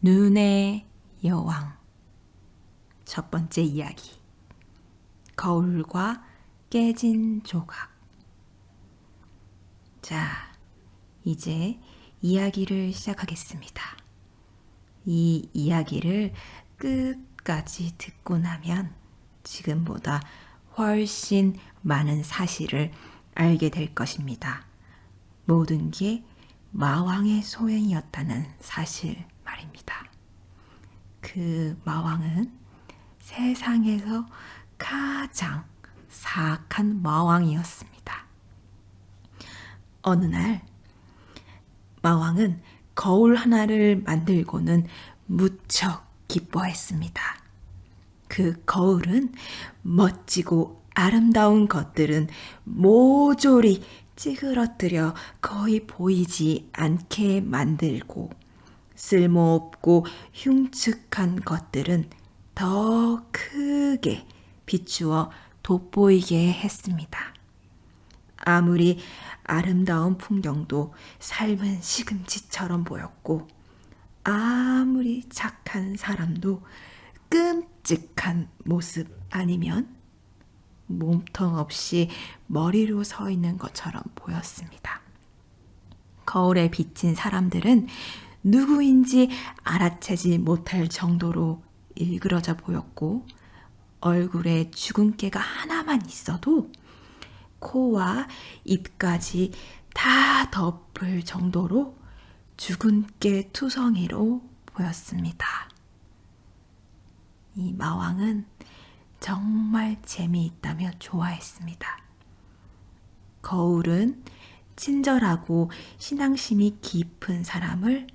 눈의 여왕. 첫 번째 이야기. 거울과 깨진 조각. 자, 이제 이야기를 시작하겠습니다. 이 이야기를 끝까지 듣고 나면 지금보다 훨씬 많은 사실을 알게 될 것입니다. 모든 게 마왕의 소행이었다는 사실 말입니다. 그 마왕은 세상에서 가장 사악한 마왕이었습니다. 어느 날 마왕은 거울 하나를 만들고는 무척 기뻐했습니다. 그 거울은 멋지고 아름다운 것들은 모조리 찌그러뜨려 거의 보이지 않게 만들고, 쓸모없고 흉측한 것들은 더 크게 비추어 돋보이게 했습니다. 아무리 아름다운 풍경도 삶은 시금치처럼 보였고, 아무리 착한 사람도 끔찍한 모습 아니면 몸통 없이 머리로 서 있는 것처럼 보였습니다. 거울에 비친 사람들은 누구인지 알아채지 못할 정도로 일그러져 보였고, 얼굴에 주근깨가 하나만 있어도 코와 입까지 다 덮을 정도로 주근깨 투성이로 보였습니다. 이 마왕은 정말 재미있다며 좋아했습니다. 거울은 친절하고 신앙심이 깊은 사람을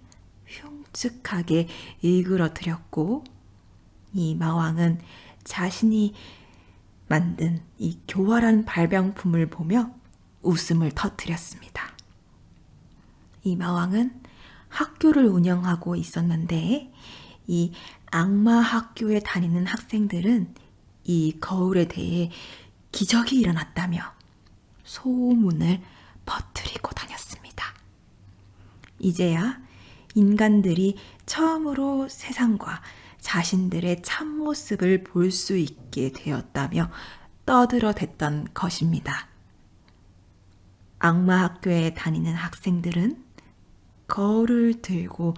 흉측하게 일그러뜨렸고, 이 마왕은 자신이 만든 이 교활한 발명품을 보며 웃음을 터뜨렸습니다. 이 마왕은 학교를 운영하고 있었는데, 이 악마 학교에 다니는 학생들은 이 거울에 대해 기적이 일어났다며 소문을 퍼뜨리고 다녔습니다. 이제야 인간들이 처음으로 세상과 자신들의 참모습을 볼 수 있게 되었다며 떠들어댔던 것입니다. 악마 학교에 다니는 학생들은 거울을 들고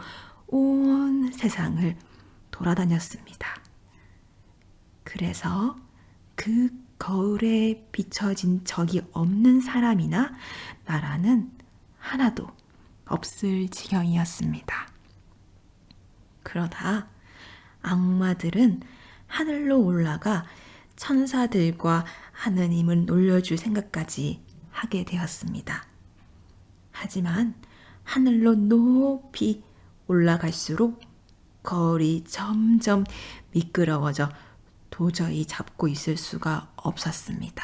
온 세상을 돌아다녔습니다. 그래서 그 거울에 비춰진 적이 없는 사람이나 나라는 하나도 없을 지경이었습니다. 그러다 악마들은 하늘로 올라가 천사들과 하느님을 놀려줄 생각까지 하게 되었습니다. 하지만 하늘로 높이 올라갈수록 거울이 점점 미끄러워져 도저히 잡고 있을 수가 없었습니다.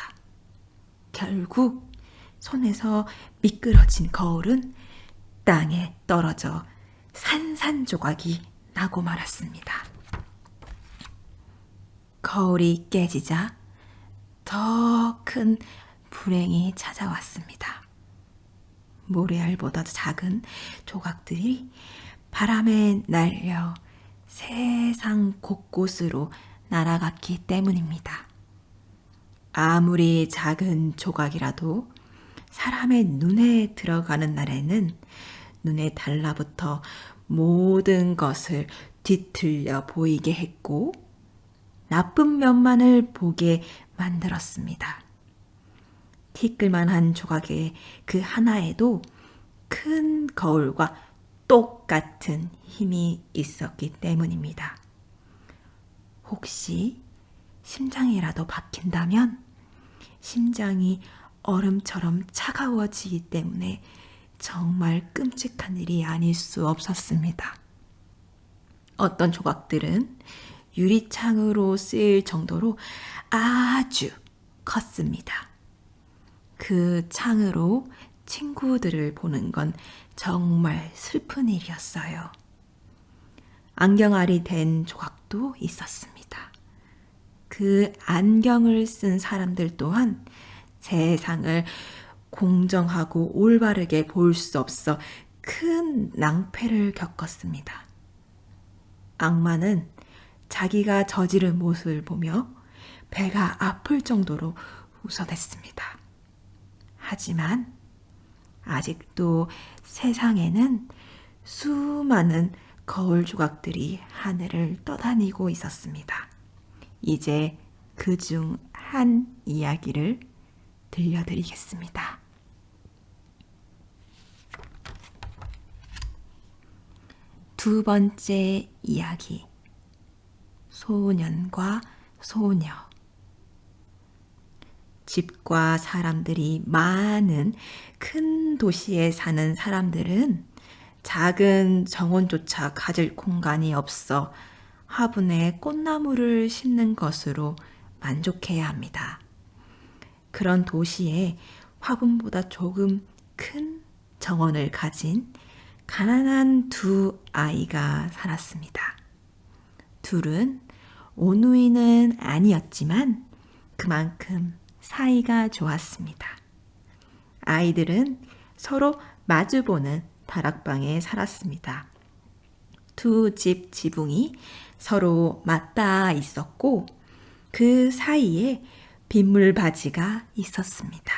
결국 손에서 미끄러진 거울은 땅에 떨어져 산산조각이 나고 말았습니다. 거울이 깨지자 더 큰 불행이 찾아왔습니다. 모래알보다 작은 조각들이 바람에 날려 세상 곳곳으로 날아갔기 때문입니다. 아무리 작은 조각이라도 사람의 눈에 들어가는 날에는 눈에 달라붙어 모든 것을 뒤틀려 보이게 했고, 나쁜 면만을 보게 만들었습니다. 티끌만한 조각의 그 하나에도 큰 거울과 똑같은 힘이 있었기 때문입니다. 혹시 심장이라도 박힌다면 심장이 얼음처럼 차가워지기 때문에 정말 끔찍한 일이 아닐 수 없었습니다. 어떤 조각들은 유리창으로 쓰일 정도로 아주 컸습니다. 그 창으로 친구들을 보는 건 정말 슬픈 일이었어요. 안경알이 된 조각도 있었습니다. 그 안경을 쓴 사람들 또한 세상을 공정하고 올바르게 볼 수 없어 큰 낭패를 겪었습니다. 악마는 자기가 저지른 모습을 보며 배가 아플 정도로 웃어댔습니다. 하지만 아직도 세상에는 수많은 거울 조각들이 하늘을 떠다니고 있었습니다. 이제 그중 한 이야기를 들려드리겠습니다. 두 번째 이야기. 소년과 소녀. 집과 사람들이 많은 큰 도시에 사는 사람들은 작은 정원조차 가질 공간이 없어 화분에 꽃나무를 심는 것으로 만족해야 합니다. 그런 도시에 화분보다 조금 큰 정원을 가진 가난한 두 아이가 살았습니다. 둘은 온누이는 아니었지만 그만큼 사이가 좋았습니다. 아이들은 서로 마주보는 다락방에 살았습니다. 두 집 지붕이 서로 맞닿아 있었고 그 사이에 빗물바지가 있었습니다.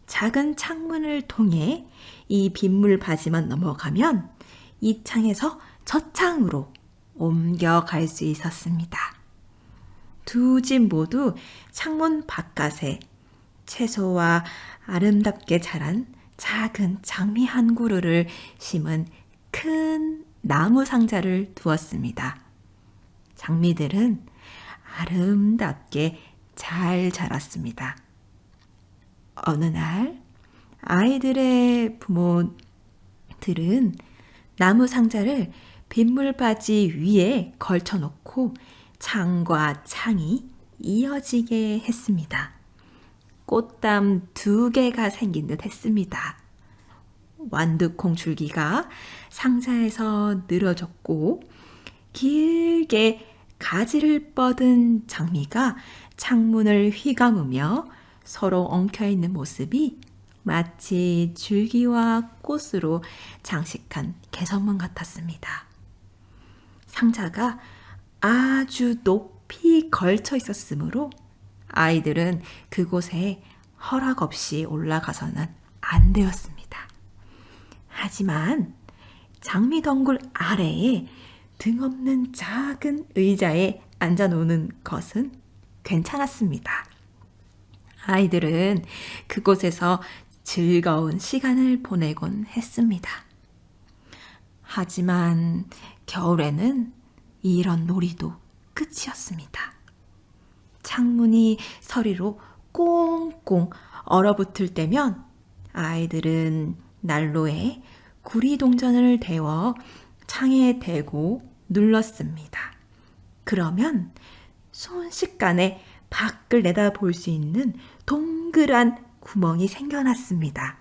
작은 창문을 통해 이 빗물바지만 넘어가면 이 창에서 저 창으로 옮겨갈 수 있었습니다. 두 집 모두 창문 바깥에 채소와 아름답게 자란 작은 장미 한 그루를 심은 큰 나무 상자를 두었습니다. 장미들은 아름답게 잘 자랐습니다. 어느 날 아이들의 부모들은 나무 상자를 빗물바지 위에 걸쳐놓고 창과 창이 이어지게 했습니다. 꽃담 2개가 생긴 듯 했습니다. 완두콩줄기가 상자에서 늘어졌고 길게 가지를 뻗은 장미가 창문을 휘감으며 서로 엉켜있는 모습이 마치 줄기와 꽃으로 장식한 개선문 같았습니다. 상자가 아주 높이 걸쳐 있었으므로 아이들은 그곳에 허락 없이 올라가서는 안 되었습니다. 하지만 장미 덩굴 아래에 등 없는 작은 의자에 앉아 노는 것은 괜찮았습니다. 아이들은 그곳에서 즐거운 시간을 보내곤 했습니다. 하지만 겨울에는 이런 놀이도 끝이었습니다. 창문이 서리로 꽁꽁 얼어붙을 때면 아이들은 난로에 구리동전을 데워 창에 대고 눌렀습니다. 그러면 순식간에 밖을 내다볼 수 있는 동그란 구멍이 생겨났습니다.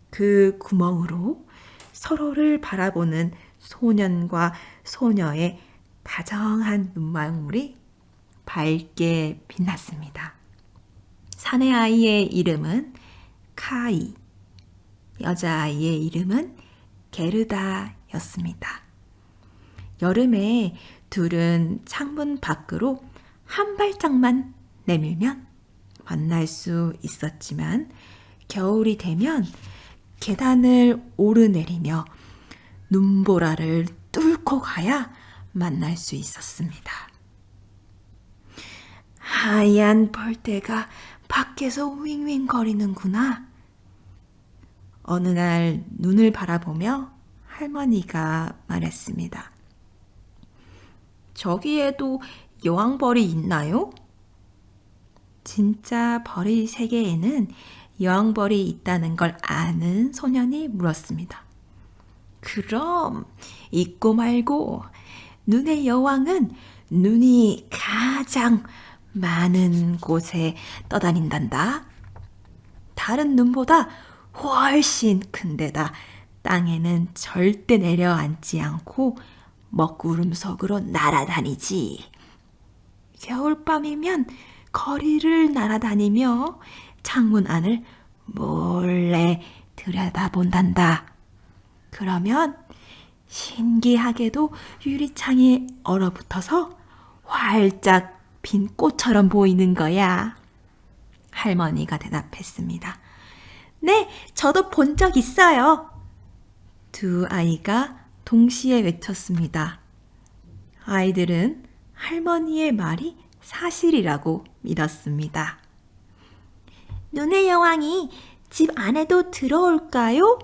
그 구멍으로 서로를 바라보는 소년과 소녀의 다정한 눈망울이 밝게 빛났습니다. 사내 아이의 이름은 카이, 여자아이의 이름은 게르다였습니다. 여름에 둘은 창문 밖으로 한 발짝만 내밀면 만날 수 있었지만 겨울이 되면 계단을 오르내리며 눈보라를 뚫고 가야 만날 수 있었습니다. 하얀 벌떼가 밖에서 윙윙거리는구나. 어느 날 눈을 바라보며 할머니가 말했습니다. 저기에도 여왕벌이 있나요? 진짜 벌의 세계에는 여왕벌이 있다는 걸 아는 소년이 물었습니다. 그럼 잊고 말고 눈의 여왕은 눈이 가장 많은 곳에 떠다닌단다. 다른 눈보다 훨씬 큰 데다 땅에는 절대 내려앉지 않고 먹구름 속으로 날아다니지. 겨울밤이면 거리를 날아다니며 창문 안을 몰래 들여다본단다. 그러면 신기하게도 유리창에 얼어붙어서 활짝 핀 꽃처럼 보이는 거야. 할머니가 대답했습니다. 네, 저도 본 적 있어요. 두 아이가 동시에 외쳤습니다. 아이들은 할머니의 말이 사실이라고 믿었습니다. 눈의 여왕이 집 안에도 들어올까요?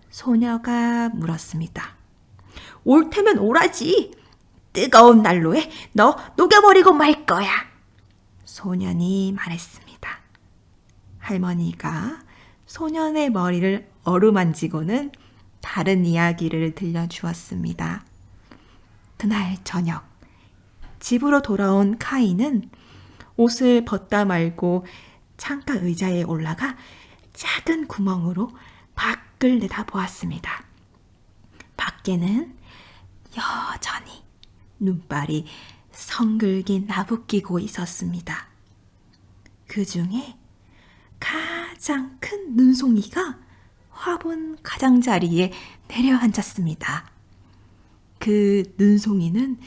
소녀가 물었습니다. 올 테면 오라지. 뜨거운 난로에 너 녹여버리고 말 거야. 소년이 말했습니다. 할머니가 소년의 머리를 어루만지고는 다른 이야기를 들려주었습니다. 그날 저녁, 집으로 돌아온 카이는 옷을 벗다 말고 창가 의자에 올라가 작은 구멍으로 밖을 내다보았습니다. 밖에는 여전히 눈발이 성글게 나부끼고 있었습니다. 그 중에 가장 큰 눈송이가 화분 가장자리에 내려앉았습니다. 그 눈송이는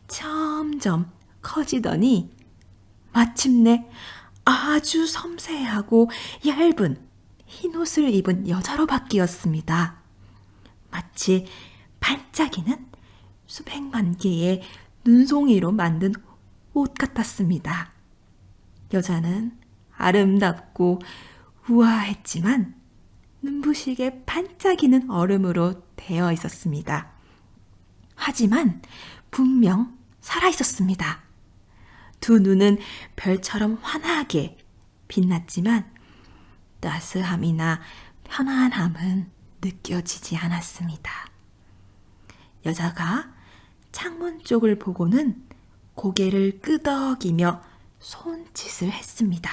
점점 커지더니 마침내 아주 섬세하고 얇은 흰옷을 입은 여자로 바뀌었습니다. 마치 반짝이는 수백만 개의 눈송이로 만든 옷 같았습니다. 여자는 아름답고 우아했지만 눈부시게 반짝이는 얼음으로 되어 있었습니다. 하지만 분명 살아있었습니다. 두 눈은 별처럼 환하게 빛났지만 따스함이나 편안함은 느껴지지 않았습니다. 여자가 창문 쪽을 보고는 고개를 끄덕이며 손짓을 했습니다.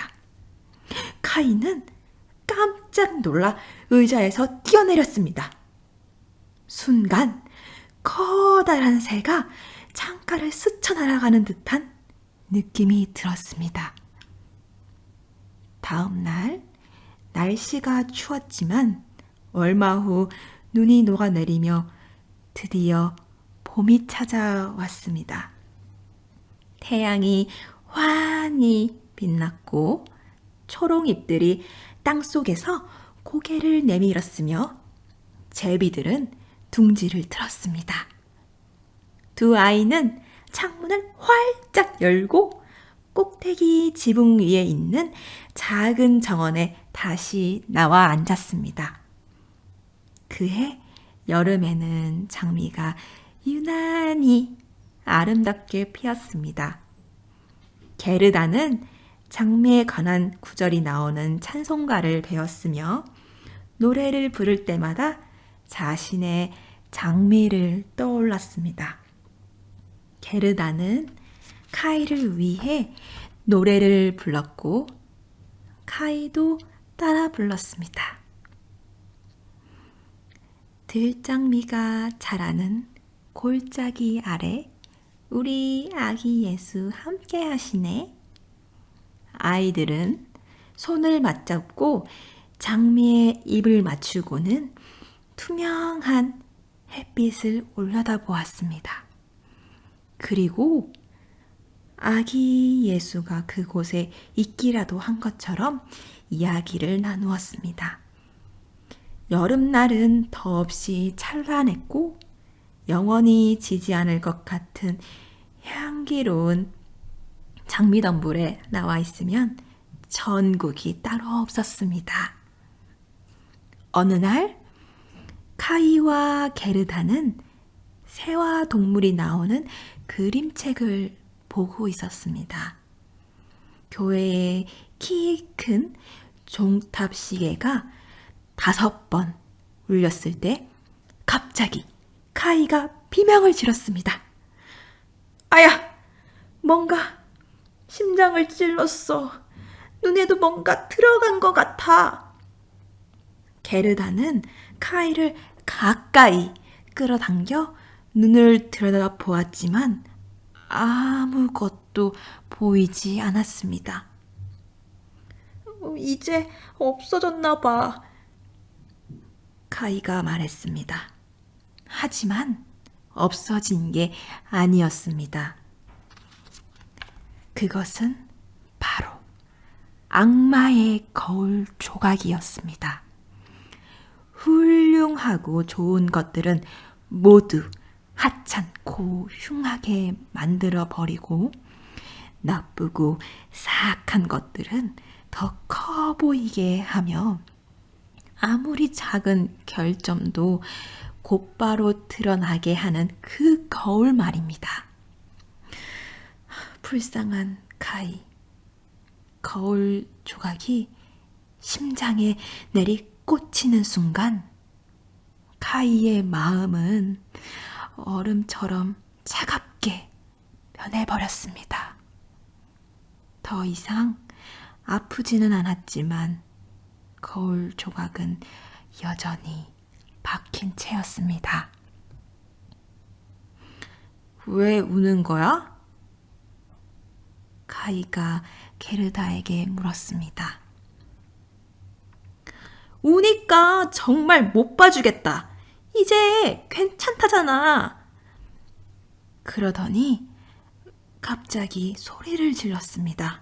카이는 깜짝 놀라 의자에서 뛰어내렸습니다. 순간 커다란 새가 창가를 스쳐 날아가는 듯한 느낌이 들었습니다. 다음 날 날씨가 추웠지만 얼마 후 눈이 녹아내리며 드디어 봄이 찾아왔습니다. 태양이 환히 빛났고 초롱잎들이 땅속에서 고개를 내밀었으며 제비들은 둥지를 틀었습니다. 두 아이는 창문을 활짝 열고 꼭대기 지붕 위에 있는 작은 정원에 다시 나와 앉았습니다. 그해 여름에는 장미가 유난히 아름답게 피었습니다. 게르다는 장미에 관한 구절이 나오는 찬송가를 배웠으며 노래를 부를 때마다 자신의 장미를 떠올랐습니다. 게르다는 카이를 위해 노래를 불렀고 카이도 따라 불렀습니다. 들장미가 자라는 골짜기 아래 우리 아기 예수 함께 하시네. 아이들은 손을 맞잡고 장미에 입을 맞추고는 투명한 햇빛을 올려다보았습니다. 그리고 아기 예수가 그곳에 있기라도 한 것처럼 이야기를 나누었습니다. 여름날은 더없이 찬란했고 영원히 지지 않을 것 같은 향기로운 장미덤불에 나와 있으면 전국이 따로 없었습니다. 어느 날 카이와 게르다는 새와 동물이 나오는 그림책을 보고 있었습니다. 교회에 키 큰 종탑 시계가 5번 울렸을 때 갑자기 카이가 비명을 지렀습니다. 아야! 뭔가 심장을 찔렀어. 눈에도 뭔가 들어간 것 같아. 게르다는 카이를 가까이 끌어당겨 눈을 들여다보았지만 아무것도 보이지 않았습니다. 이제 없어졌나 봐. 카이가 말했습니다. 하지만 없어진 게 아니었습니다. 그것은 바로 악마의 거울 조각이었습니다. 훌륭하고 좋은 것들은 모두 하찮고 흉하게 만들어 버리고 나쁘고 사악한 것들은 더 커 보이게 하며 아무리 작은 결점도 곧바로 드러나게 하는 그 거울 말입니다. 불쌍한 카이. 거울 조각이 심장에 내리 꽂히는 순간 카이의 마음은 얼음처럼 차갑게 변해버렸습니다. 더 이상 아프지는 않았지만 거울 조각은 여전히 박힌 채였습니다. 왜 우는 거야? 카이가 게르다에게 물었습니다. 우니까 정말 못 봐주겠다. 이제 괜찮다잖아. 그러더니 갑자기 소리를 질렀습니다.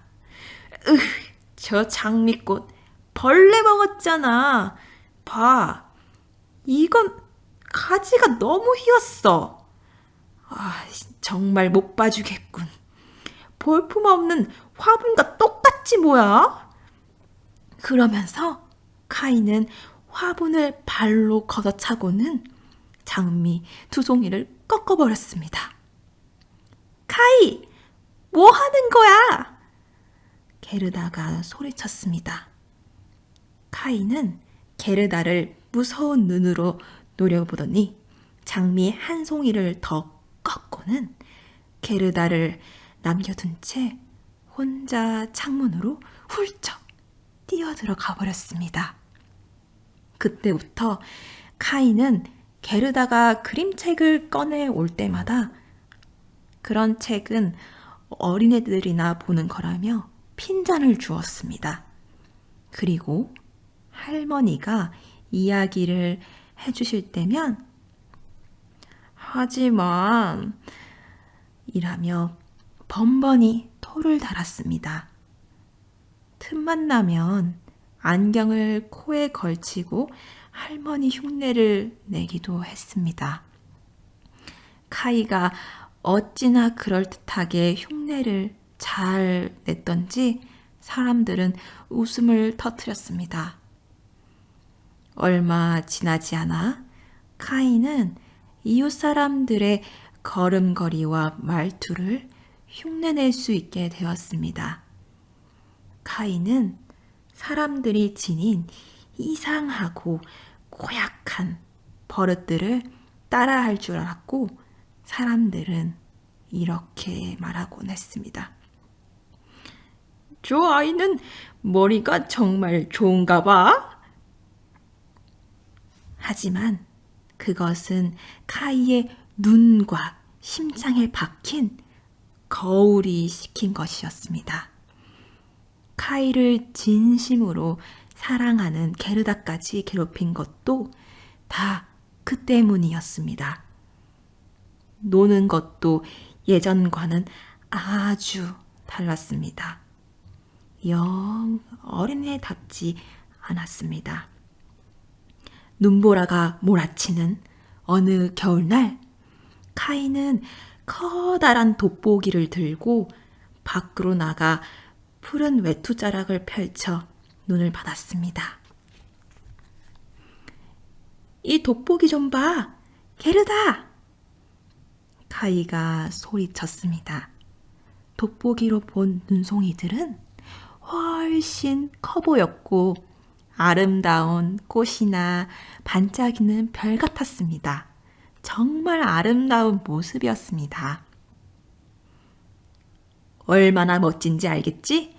저 장미꽃 벌레 먹었잖아. 봐, 이건 가지가 너무 휘었어. 정말 못 봐주겠군. 볼품없는 화분과 똑같지 뭐야? 그러면서 카이는 화분을 발로 걷어차고는 장미 두 송이를 꺾어버렸습니다. 카이, 뭐 하는 거야? 게르다가 소리쳤습니다. 카이는 게르다를 무서운 눈으로 노려보더니 장미 한 송이를 더 꺾고는 게르다를 남겨둔 채 혼자 창문으로 훌쩍 뛰어들어가 버렸습니다. 그때부터 카이는 게르다가 그림책을 꺼내 올 때마다 그런 책은 어린애들이나 보는 거라며 핀잔을 주었습니다. 그리고 할머니가 이야기를 해주실 때면 하지만 이라며 번번이 토를 달았습니다. 틈만 나면 안경을 코에 걸치고 할머니 흉내를 내기도 했습니다. 카이가 어찌나 그럴듯하게 흉내를 잘 냈던지 사람들은 웃음을 터뜨렸습니다. 얼마 지나지 않아 카이는 이웃 사람들의 걸음걸이와 말투를 흉내낼 수 있게 되었습니다. 카이는 사람들이 지닌 이상하고 고약한 버릇들을 따라할 줄 알았고 사람들은 이렇게 말하곤 했습니다. 저 아이는 머리가 정말 좋은가 봐. 하지만 그것은 카이의 눈과 심장에 박힌 거울이 시킨 것이었습니다. 카이를 진심으로 사랑하는 게르다까지 괴롭힌 것도 다 그 때문이었습니다. 노는 것도 예전과는 아주 달랐습니다. 영 어린애답지 않았습니다. 눈보라가 몰아치는 어느 겨울날 카이는 커다란 돋보기를 들고 밖으로 나가 푸른 외투자락을 펼쳐 눈을 받았습니다. 이 돋보기 좀 봐! 게르다! 카이가 소리쳤습니다. 돋보기로 본 눈송이들은 훨씬 커 보였고 아름다운 꽃이나 반짝이는 별 같았습니다. 정말 아름다운 모습이었습니다. 얼마나 멋진지 알겠지?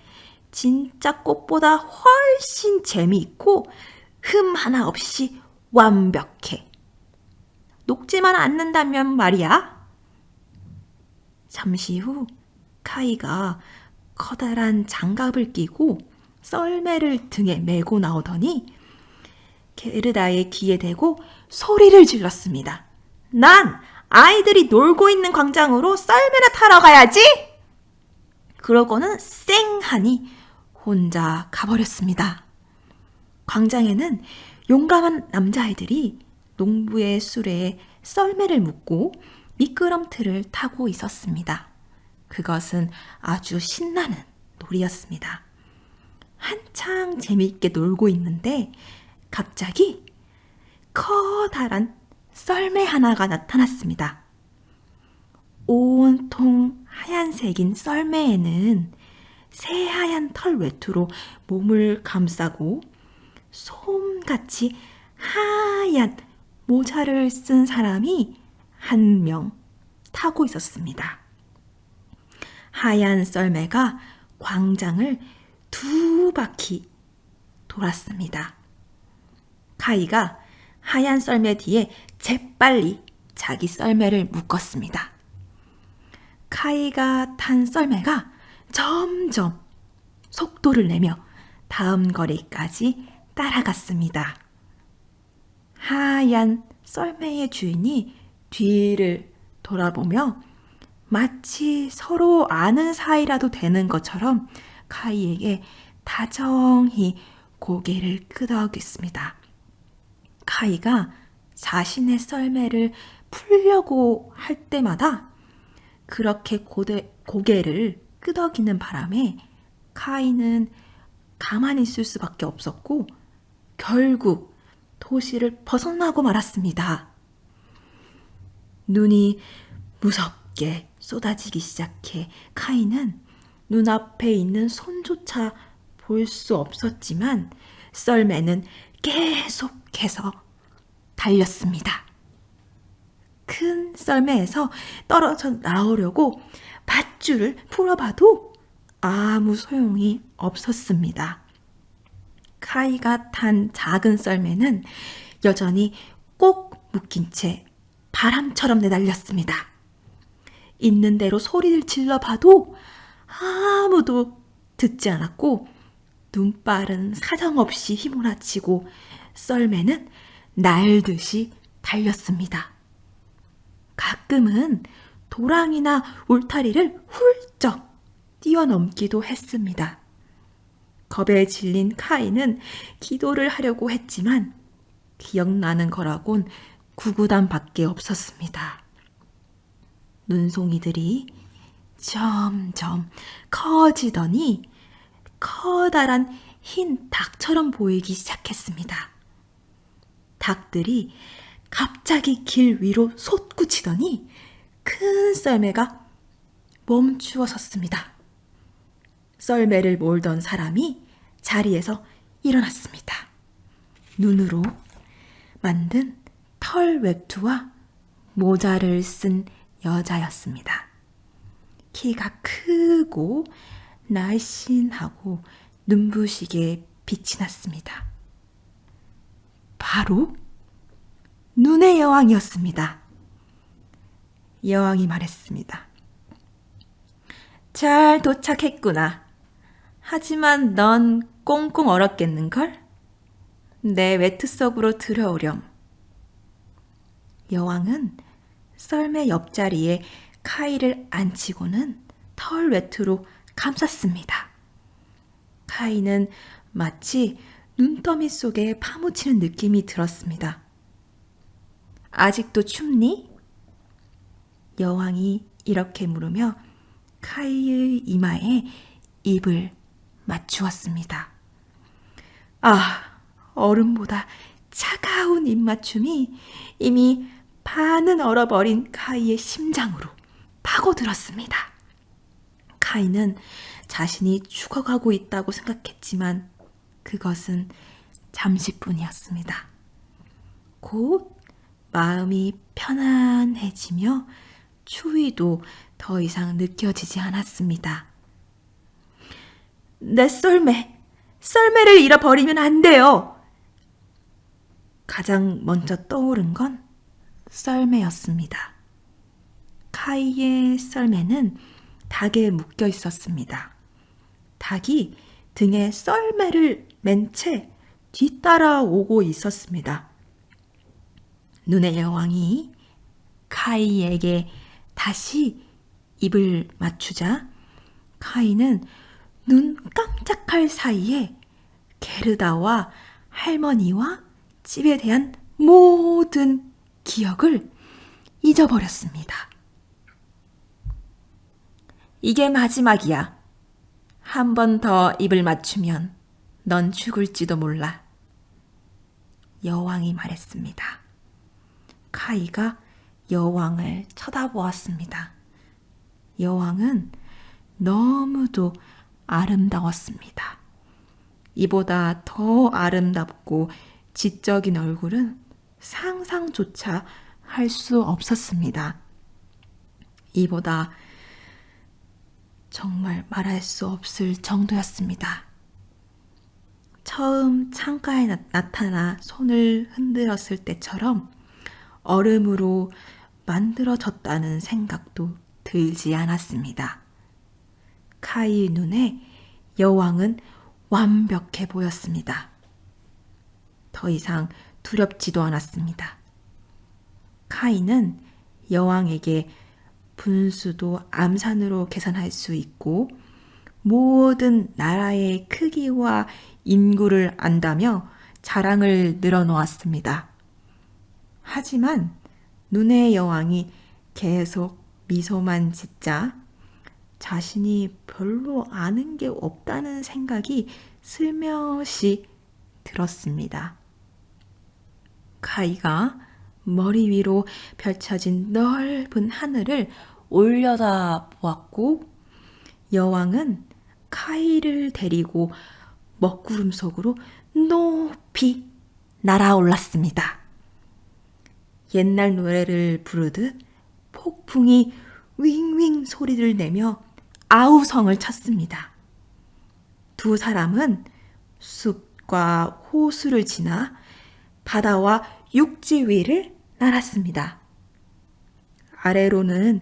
진짜 꽃보다 훨씬 재미있고 흠 하나 없이 완벽해. 녹지만 않는다면 말이야. 잠시 후 카이가 커다란 장갑을 끼고 썰매를 등에 메고 나오더니 게르다의 귀에 대고 소리를 질렀습니다. 난 아이들이 놀고 있는 광장으로 썰매나 타러 가야지! 그러고는 쌩하니 혼자 가버렸습니다. 광장에는 용감한 남자아이들이 농부의 수레에 썰매를 묶고 미끄럼틀을 타고 있었습니다. 그것은 아주 신나는 놀이였습니다. 한창 재미있게 놀고 있는데 갑자기 커다란 썰매 하나가 나타났습니다. 온통 하얀색인 썰매에는 새하얀 털 외투로 몸을 감싸고 솜같이 하얀 모자를 쓴 사람이 한 명 타고 있었습니다. 하얀 썰매가 광장을 2바퀴 돌았습니다. 카이가 하얀 썰매 뒤에 재빨리 자기 썰매를 묶었습니다. 카이가 탄 썰매가 점점 속도를 내며 다음 거리까지 따라갔습니다. 하얀 썰매의 주인이 뒤를 돌아보며 마치 서로 아는 사이라도 되는 것처럼 카이에게 다정히 고개를 끄덕였습니다. 카이가 자신의 썰매를 풀려고 할 때마다 그렇게 고개를 끄덕이는 바람에 카이는 가만히 있을 수밖에 없었고 결국 도시를 벗어나고 말았습니다. 눈이 무섭게 쏟아지기 시작해 카이는 눈앞에 있는 손조차 볼 수 없었지만 썰매는 계속해서 달렸습니다. 큰 썰매에서 떨어져 나오려고 밧줄을 풀어봐도 아무 소용이 없었습니다. 카이가 탄 작은 썰매는 여전히 꼭 묶인 채 바람처럼 내달렸습니다. 있는 대로 소리를 질러봐도 아무도 듣지 않았고 눈발은 사정없이 휘몰아치고 썰매는 날듯이 달렸습니다. 가끔은 도랑이나 울타리를 훌쩍 뛰어넘기도 했습니다. 겁에 질린 카이는 기도를 하려고 했지만 기억나는 거라곤 구구단밖에 없었습니다. 눈송이들이 점점 커지더니 커다란 흰 닭처럼 보이기 시작했습니다. 닭들이 갑자기 길 위로 솟구치더니 큰 썰매가 멈추어 섰습니다. 썰매를 몰던 사람이 자리에서 일어났습니다. 눈으로 만든 털 외투와 모자를 쓴 여자였습니다. 키가 크고 날씬하고 눈부시게 빛이 났습니다. 바로 눈의 여왕이었습니다. 여왕이 말했습니다. 잘 도착했구나. 하지만 넌 꽁꽁 얼었겠는걸? 내 외투 속으로 들어오렴. 여왕은 썰매 옆자리에 카이를 앉히고는 털 외투로 감쌌습니다. 카이는 마치 눈더미 속에 파묻히는 느낌이 들었습니다. 아직도 춥니? 여왕이 이렇게 물으며 카이의 이마에 입을 맞추었습니다. 아, 얼음보다 차가운 입맞춤이 이미 반은 얼어버린 카이의 심장으로 파고들었습니다. 카이는 자신이 죽어가고 있다고 생각했지만 그것은 잠시뿐이었습니다. 곧 마음이 편안해지며 추위도 더 이상 느껴지지 않았습니다. 내 썰매를 잃어버리면 안 돼요. 가장 먼저 떠오른 건 썰매였습니다. 카이의 썰매는 닭에 묶여 있었습니다. 닭이 등에 썰매를 맨 채 뒤따라오고 있었습니다. 눈의 여왕이 카이에게 다시 입을 맞추자 카이는 눈 깜짝할 사이에 게르다와 할머니와 집에 대한 모든 기억을 잊어버렸습니다. 이게 마지막이야. 한 번 더 입을 맞추면 넌 죽을지도 몰라. 여왕이 말했습니다. 카이가 여왕을 쳐다보았습니다. 여왕은 너무도 아름다웠습니다. 이보다 더 아름답고 지적인 얼굴은 상상조차 할 수 없었습니다. 이보다 정말 말할 수 없을 정도였습니다. 처음 창가에 나타나 손을 흔들었을 때처럼 얼음으로 만들어졌다는 생각도 들지 않았습니다. 카이 눈에 여왕은 완벽해 보였습니다. 더 이상 두렵지도 않았습니다. 카이는 여왕에게 분수도 암산으로 계산할 수 있고 모든 나라의 크기와 인구를 안다며 자랑을 늘어놓았습니다. 하지만 눈의 여왕이 계속 미소만 짓자 자신이 별로 아는 게 없다는 생각이 슬며시 들었습니다. 카이가 머리 위로 펼쳐진 넓은 하늘을 올려다 보았고 여왕은 카이를 데리고 먹구름 속으로 높이 날아올랐습니다. 옛날 노래를 부르듯 폭풍이 윙윙 소리를 내며 아우성을 쳤습니다. 두 사람은 숲과 호수를 지나 바다와 육지 위를 날았습니다. 아래로는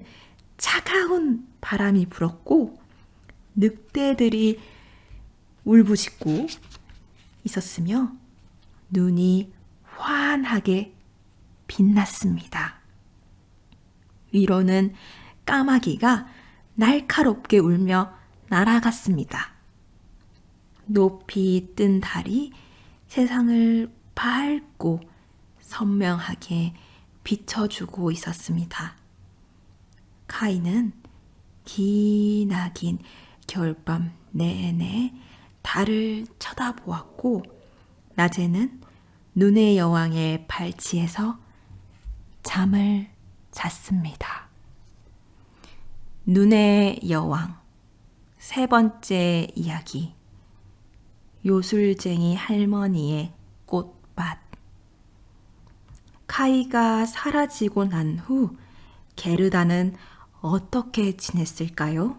차가운 바람이 불었고 늑대들이 울부짖고 있었으며 눈이 환하게 빛났습니다. 위로는 까마귀가 날카롭게 울며 날아갔습니다. 높이 뜬 달이 세상을 밝고 선명하게 비춰주고 있었습니다. 카이는 기나긴 겨울밤 내내 달을 쳐다보았고 낮에는 눈의 여왕의 발치에서 잠을 잤습니다. 눈의 여왕 세 번째 이야기 요술쟁이 할머니의 꽃밭. 카이가 사라지고 난 후 게르다는 어떻게 지냈을까요?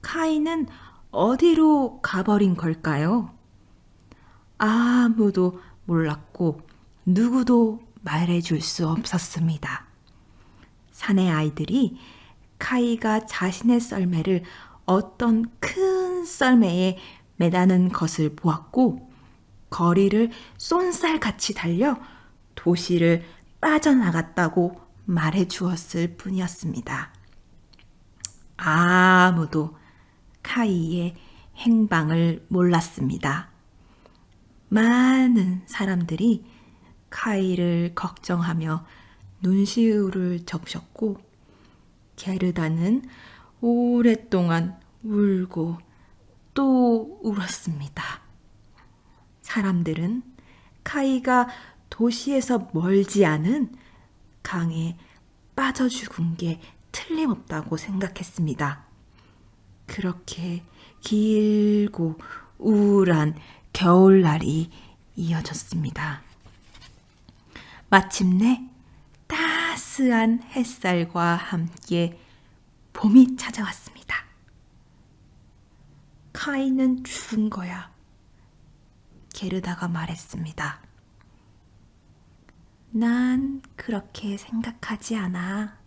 카이는 어디로 가버린 걸까요? 아무도 몰랐고 누구도 말해줄 수 없었습니다. 사내 아이들이 카이가 자신의 썰매를 어떤 큰 썰매에 매다는 것을 보았고 거리를 쏜살같이 달려 도시를 빠져나갔다고 말해 주었을 뿐이었습니다. 아무도 카이의 행방을 몰랐습니다. 많은 사람들이 카이를 걱정하며 눈시울을 적셨고 게르다는 오랫동안 울고 또 울었습니다. 사람들은 카이가 도시에서 멀지 않은 강에 빠져 죽은 게 틀림없다고 생각했습니다. 그렇게 길고 우울한 겨울날이 이어졌습니다. 마침내 따스한 햇살과 함께 봄이 찾아왔습니다. 카이는 죽은 거야. 게르다가 말했습니다. 난 그렇게 생각하지 않아.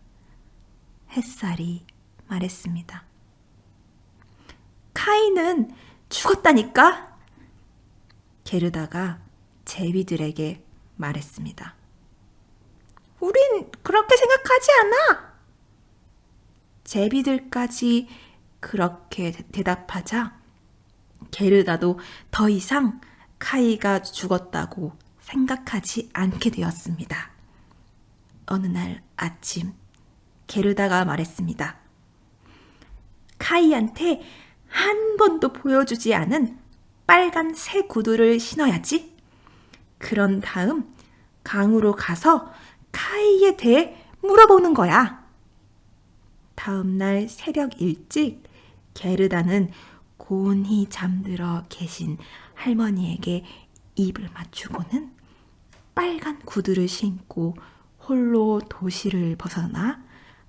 햇살이 말했습니다. 카이는 죽었다니까? 게르다가 제비들에게 말했습니다. 우린 그렇게 생각하지 않아. 제비들까지 그렇게 대답하자 게르다도 더 이상 카이가 죽었다고 생각하지 않게 되었습니다. 어느 날 아침 게르다가 말했습니다. 카이한테 한 번도 보여주지 않은 빨간 새 구두를 신어야지. 그런 다음 강으로 가서 카이에 대해 물어보는 거야. 다음 날 새벽 일찍 게르다는 곤히 잠들어 계신 할머니에게 입을 맞추고는 빨간 구두를 신고 홀로 도시를 벗어나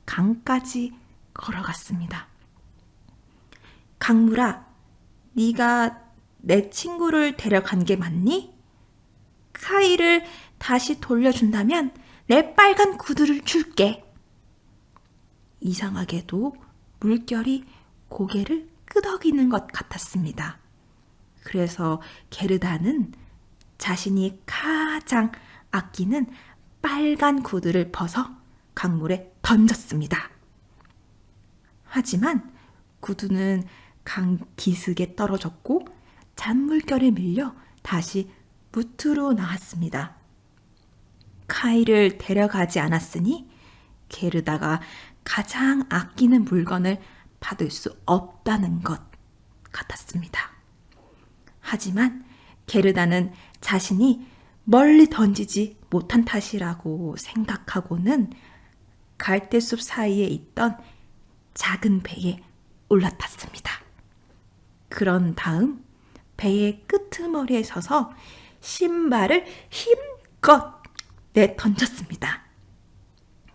강까지 걸어갔습니다. 강물아, 네가 내 친구를 데려간 게 맞니? 카이를 다시 돌려준다면 내 빨간 구두를 줄게. 이상하게도 물결이 고개를 끄덕이는 것 같았습니다. 그래서 게르다는 자신이 가장 아끼는 빨간 구두를 벗어 강물에 던졌습니다. 하지만 구두는 강 기슭에 떨어졌고 잔물결에 밀려 다시 무트로 나왔습니다. 카이를 데려가지 않았으니 게르다가 가장 아끼는 물건을 받을 수 없다는 것 같았습니다. 하지만 게르다는 자신이 멀리 던지지 못한 탓이라고 생각하고는 갈대숲 사이에 있던 작은 배에 올라탔습니다. 그런 다음 배의 끄트머리에 서서 신발을 힘껏 내던졌습니다.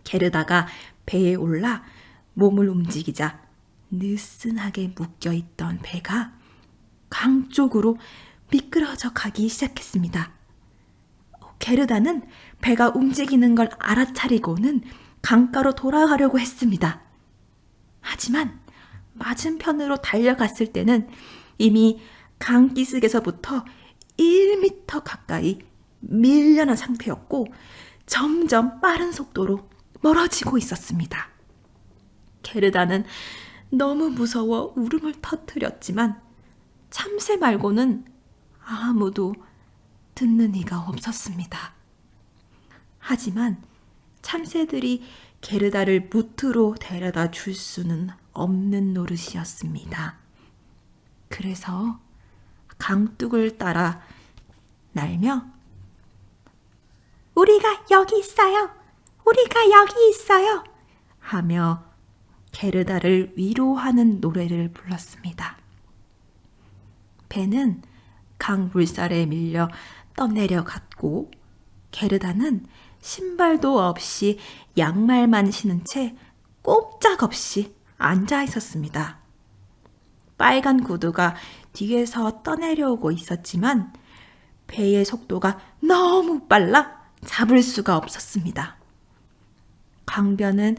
게르다가 배에 올라 몸을 움직이자 느슨하게 묶여있던 배가 강 쪽으로 미끄러져 가기 시작했습니다. 게르다는 배가 움직이는 걸 알아차리고는 강가로 돌아가려고 했습니다. 하지만 맞은편으로 달려갔을 때는 이미 강기슭에서부터 1m 가까이 밀려난 상태였고 점점 빠른 속도로 멀어지고 있었습니다. 게르다는 너무 무서워 울음을 터뜨렸지만 참새 말고는 아무도 듣는 이가 없었습니다. 하지만 참새들이 게르다를 무트로 데려다 줄 수는 없는 노릇이었습니다. 그래서 강둑을 따라 날며 우리가 여기 있어요. 우리가 여기 있어요. 하며 게르다를 위로하는 노래를 불렀습니다. 배는 강 물살에 밀려 떠내려갔고 게르다는 신발도 없이 양말만 신은 채 꼼짝없이 앉아 있었습니다. 빨간 구두가 뒤에서 떠내려오고 있었지만 배의 속도가 너무 빨라 잡을 수가 없었습니다. 강변은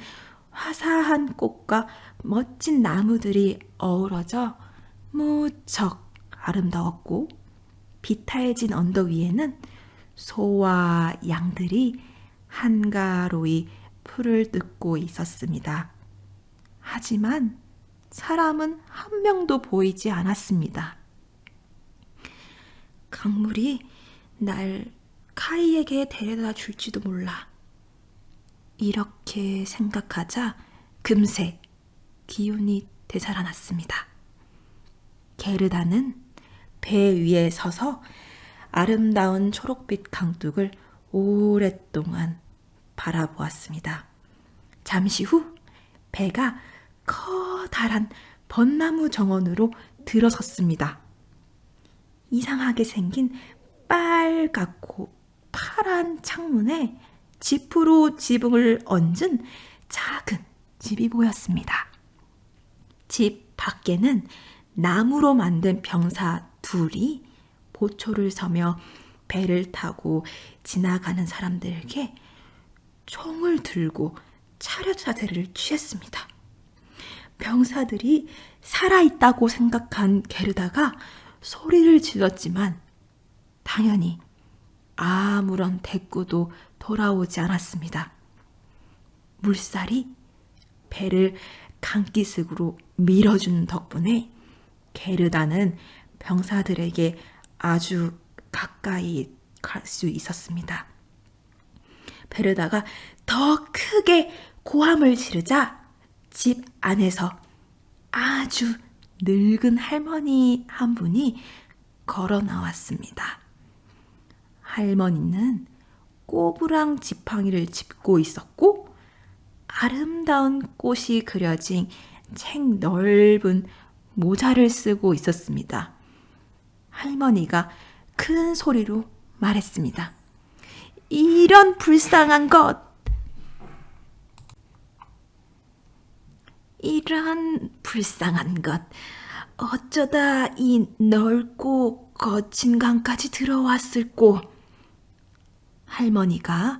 화사한 꽃과 멋진 나무들이 어우러져 무척 아름다웠고 비탈진 언덕 위에는 소와 양들이 한가로이 풀을 뜯고 있었습니다. 하지만 사람은 한 명도 보이지 않았습니다. 강물이 날 카이에게 데려다 줄지도 몰라. 이렇게 생각하자 금세 기운이 되살아났습니다. 게르다는 배 위에 서서 아름다운 초록빛 강둑을 오랫동안 바라보았습니다. 잠시 후 배가 커다란 벚나무 정원으로 들어섰습니다. 이상하게 생긴 빨갛고 파란 창문에 지프로 지붕을 얹은 작은 집이 보였습니다. 집 밖에는 나무로 만든 병사 둘이 보초를 서며 배를 타고 지나가는 사람들에게 총을 들고 차렷 자세를 취했습니다. 병사들이 살아있다고 생각한 게르다가 소리를 질렀지만 당연히 아무런 대꾸도 돌아오지 않았습니다. 물살이 배를 강기슭으로 밀어준 덕분에 게르다는 병사들에게 아주 가까이 갈 수 있었습니다. 베르다가 더 크게 고함을 지르자 집 안에서 아주 늙은 할머니 한 분이 걸어 나왔습니다. 할머니는 꼬부랑 지팡이를 짚고 있었고 아름다운 꽃이 그려진 책 넓은 모자를 쓰고 있었습니다. 할머니가 큰 소리로 말했습니다. 이런 불쌍한 것! 이런 불쌍한 것! 어쩌다 이 넓고 거친 강까지 들어왔을꼬? 할머니가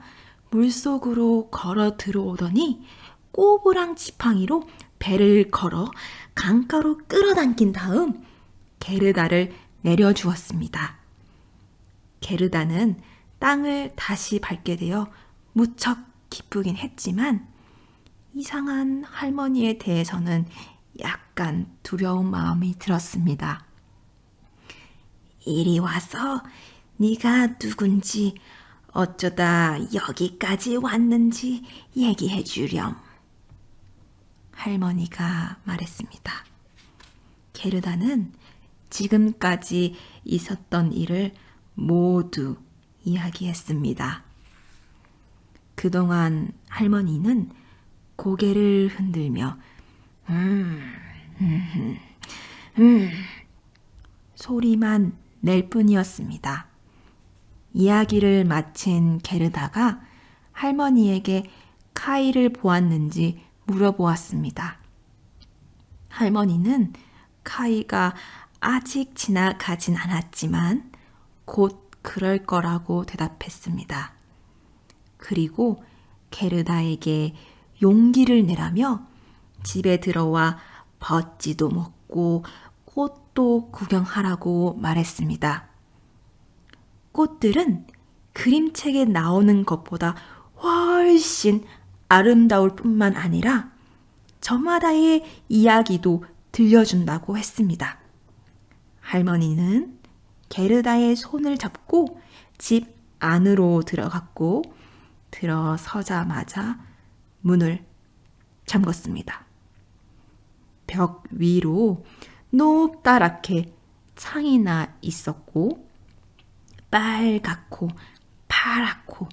물속으로 걸어 들어오더니 꼬부랑 지팡이로 배를 걸어 강가로 끌어당긴 다음 게르다를 내려주었습니다. 게르다는 땅을 다시 밟게 되어 무척 기쁘긴 했지만 이상한 할머니에 대해서는 약간 두려운 마음이 들었습니다. 이리 와서 네가 누군지 어쩌다 여기까지 왔는지 얘기해 주렴. 할머니가 말했습니다. 게르다는 지금까지 있었던 일을 모두 이야기했습니다. 그동안 할머니는 고개를 흔들며 소리만 낼 뿐이었습니다. 이야기를 마친 게르다가 할머니에게 카이를 보았는지 물어보았습니다. 할머니는 카이가 아직 지나가진 않았지만 곧 그럴 거라고 대답했습니다. 그리고 게르다에게 용기를 내라며 집에 들어와 버찌도 먹고 꽃도 구경하라고 말했습니다. 꽃들은 그림책에 나오는 것보다 훨씬 아름다울 뿐만 아니라 저마다의 이야기도 들려준다고 했습니다. 할머니는 게르다의 손을 잡고 집 안으로 들어갔고 들어서자마자 문을 잠궜습니다. 벽 위로 높다랗게 창이 나 있었고 빨갛고 파랗고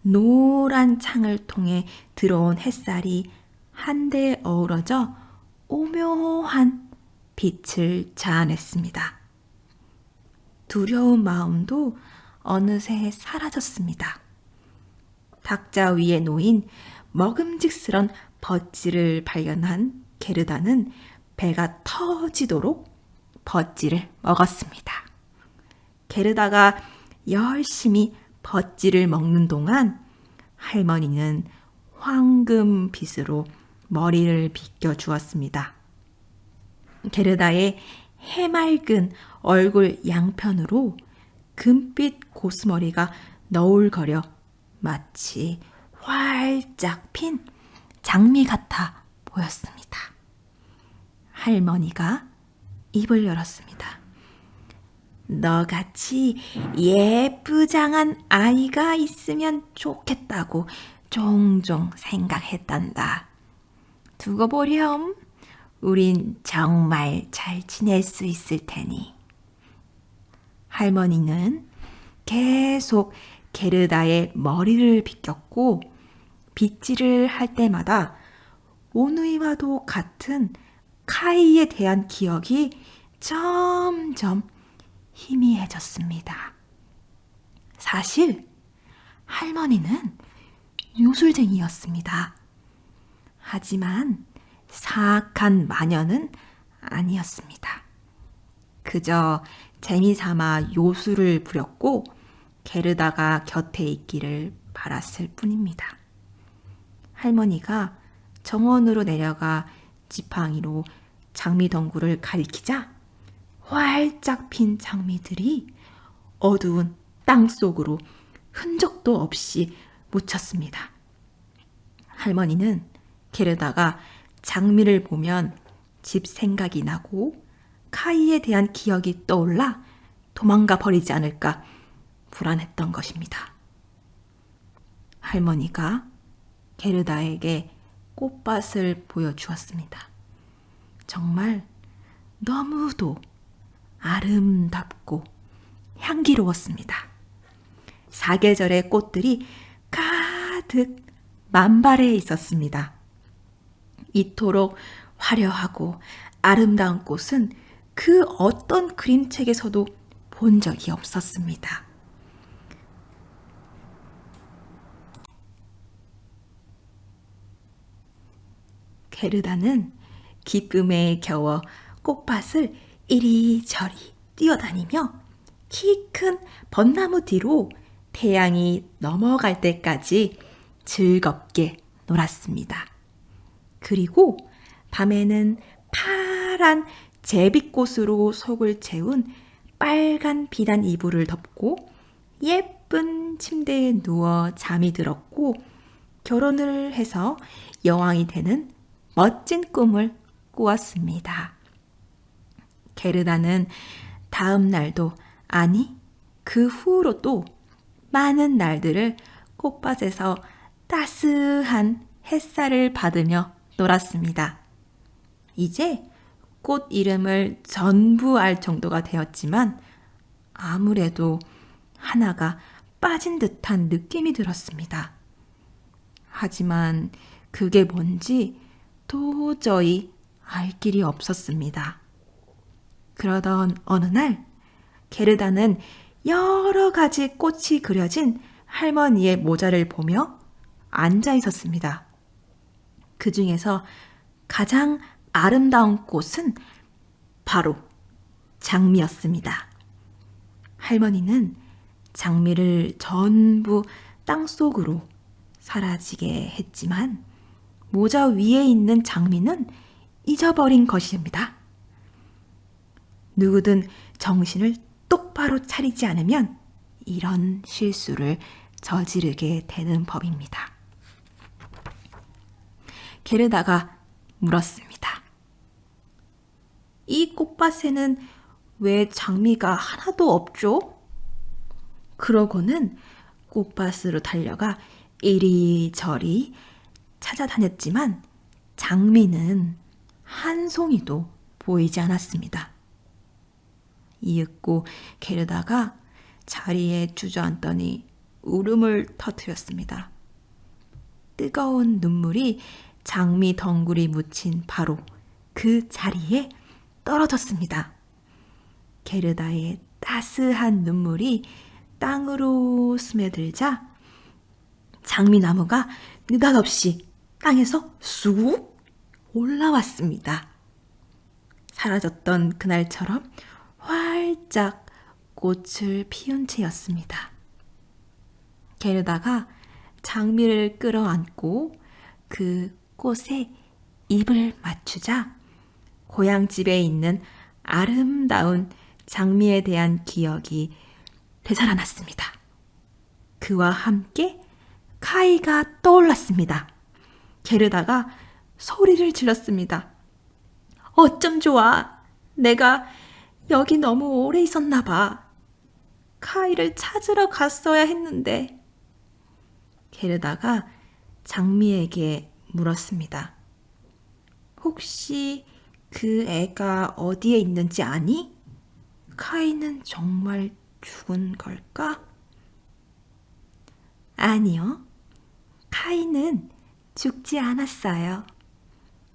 노란 창을 통해 들어온 햇살이 한데 어우러져 오묘한 빛을 자아냈습니다. 두려운 마음도 어느새 사라졌습니다. 탁자 위에 놓인 먹음직스런 버찌를 발견한 게르다는 배가 터지도록 버찌를 먹었습니다. 게르다가 열심히 버찌를 먹는 동안 할머니는 황금빛으로 머리를 빗겨 주었습니다. 게르다의 해맑은 얼굴 양편으로 금빛 고스머리가 너울거려 마치 활짝 핀 장미 같아 보였습니다. 할머니가 입을 열었습니다. 너같이 예쁘장한 아이가 있으면 좋겠다고 종종 생각했단다. 두고 보렴. 우린 정말 잘 지낼 수 있을 테니. 할머니는 계속 게르다의 머리를 빗겼고 빗질을 할 때마다 오누이와도 같은 카이에 대한 기억이 점점 희미해졌습니다. 사실 할머니는 요술쟁이였습니다. 하지만 사악한 마녀는 아니었습니다. 그저 재미삼아 요술을 부렸고 게르다가 곁에 있기를 바랐을 뿐입니다. 할머니가 정원으로 내려가 지팡이로 장미덩굴을 가리키자 활짝 핀 장미들이 어두운 땅 속으로 흔적도 없이 묻혔습니다. 할머니는 게르다가 장미를 보면 집 생각이 나고 카이에 대한 기억이 떠올라 도망가 버리지 않을까 불안했던 것입니다. 할머니가 게르다에게 꽃밭을 보여주었습니다. 정말 너무도 아름답고 향기로웠습니다. 사계절의 꽃들이 가득 만발해 있었습니다. 이토록 화려하고 아름다운 꽃은 그 어떤 그림책에서도 본 적이 없었습니다. 게르다는 기쁨에 겨워 꽃밭을 이리저리 뛰어다니며 키 큰 벚나무 뒤로 태양이 넘어갈 때까지 즐겁게 놀았습니다. 그리고 밤에는 파란 제비꽃으로 속을 채운 빨간 비단 이불을 덮고 예쁜 침대에 누워 잠이 들었고 결혼을 해서 여왕이 되는 멋진 꿈을 꾸었습니다. 게르다는 다음 날도 아니 그 후로도 많은 날들을 꽃밭에서 따스한 햇살을 받으며 놀았습니다. 이제 꽃 이름을 전부 알 정도가 되었지만 아무래도 하나가 빠진 듯한 느낌이 들었습니다. 하지만 그게 뭔지 도저히 알 길이 없었습니다. 그러던 어느 날 게르다는 여러 가지 꽃이 그려진 할머니의 모자를 보며 앉아 있었습니다. 그 중에서 가장 아름다운 꽃은 바로 장미였습니다. 할머니는 장미를 전부 땅속으로 사라지게 했지만 모자 위에 있는 장미는 잊어버린 것입니다. 누구든 정신을 똑바로 차리지 않으면 이런 실수를 저지르게 되는 법입니다. 게르다가 물었습니다. 이 꽃밭에는 왜 장미가 하나도 없죠? 그러고는 꽃밭으로 달려가 이리저리 찾아다녔지만 장미는 한 송이도 보이지 않았습니다. 이윽고 게르다가 자리에 주저앉더니 울음을 터뜨렸습니다. 뜨거운 눈물이 장미 덩굴이 묻힌 바로 그 자리에 떨어졌습니다. 게르다의 따스한 눈물이 땅으로 스며들자 장미나무가 느닷없이 땅에서 쑥 올라왔습니다. 사라졌던 그날처럼 활짝 꽃을 피운 채였습니다. 게르다가 장미를 끌어안고 그 꽃에 입을 맞추자 고향집에 있는 아름다운 장미에 대한 기억이 되살아났습니다. 그와 함께 카이가 떠올랐습니다. 게르다가 소리를 질렀습니다. 어쩜 좋아. 내가 여기 너무 오래 있었나 봐. 카이를 찾으러 갔어야 했는데. 게르다가 장미에게 물었습니다. 혹시 그 애가 어디에 있는지 아니? 카이는 정말 죽은 걸까? 아니요. 카이는 죽지 않았어요.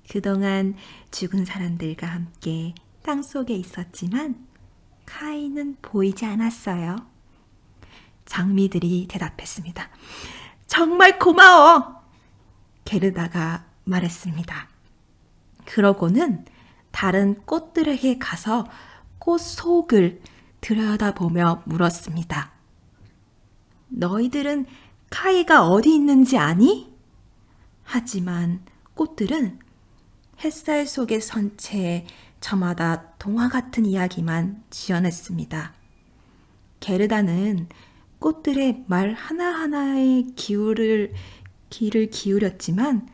그동안 죽은 사람들과 함께 땅속에 있었지만 카이는 보이지 않았어요. 장미들이 대답했습니다. 정말 고마워! 게르다가 말했습니다. 그러고는 다른 꽃들에게 가서 꽃 속을 들여다보며 물었습니다. 너희들은 카이가 어디 있는지 아니? 하지만 꽃들은 햇살 속에 선 채 저마다 동화 같은 이야기만 지어냈습니다. 게르다는 꽃들의 말 하나하나에 귀를 귀를 기울였지만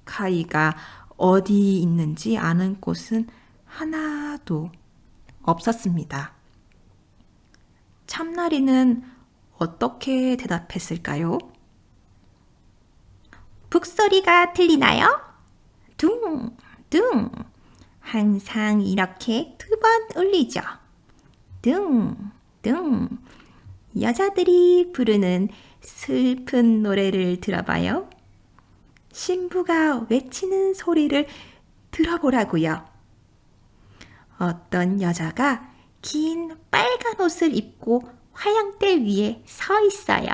카이가 어디 있는지 아는 곳은 하나도 없었습니다. 참나리는 어떻게 대답했을까요? 북소리가 들리나요? 둥, 둥. 항상 이렇게 2번 울리죠. 둥, 둥. 여자들이 부르는 슬픈 노래를 들어봐요. 신부가 외치는 소리를 들어보라고요. 어떤 여자가 긴 빨간 옷을 입고 화양대 위에 서 있어요.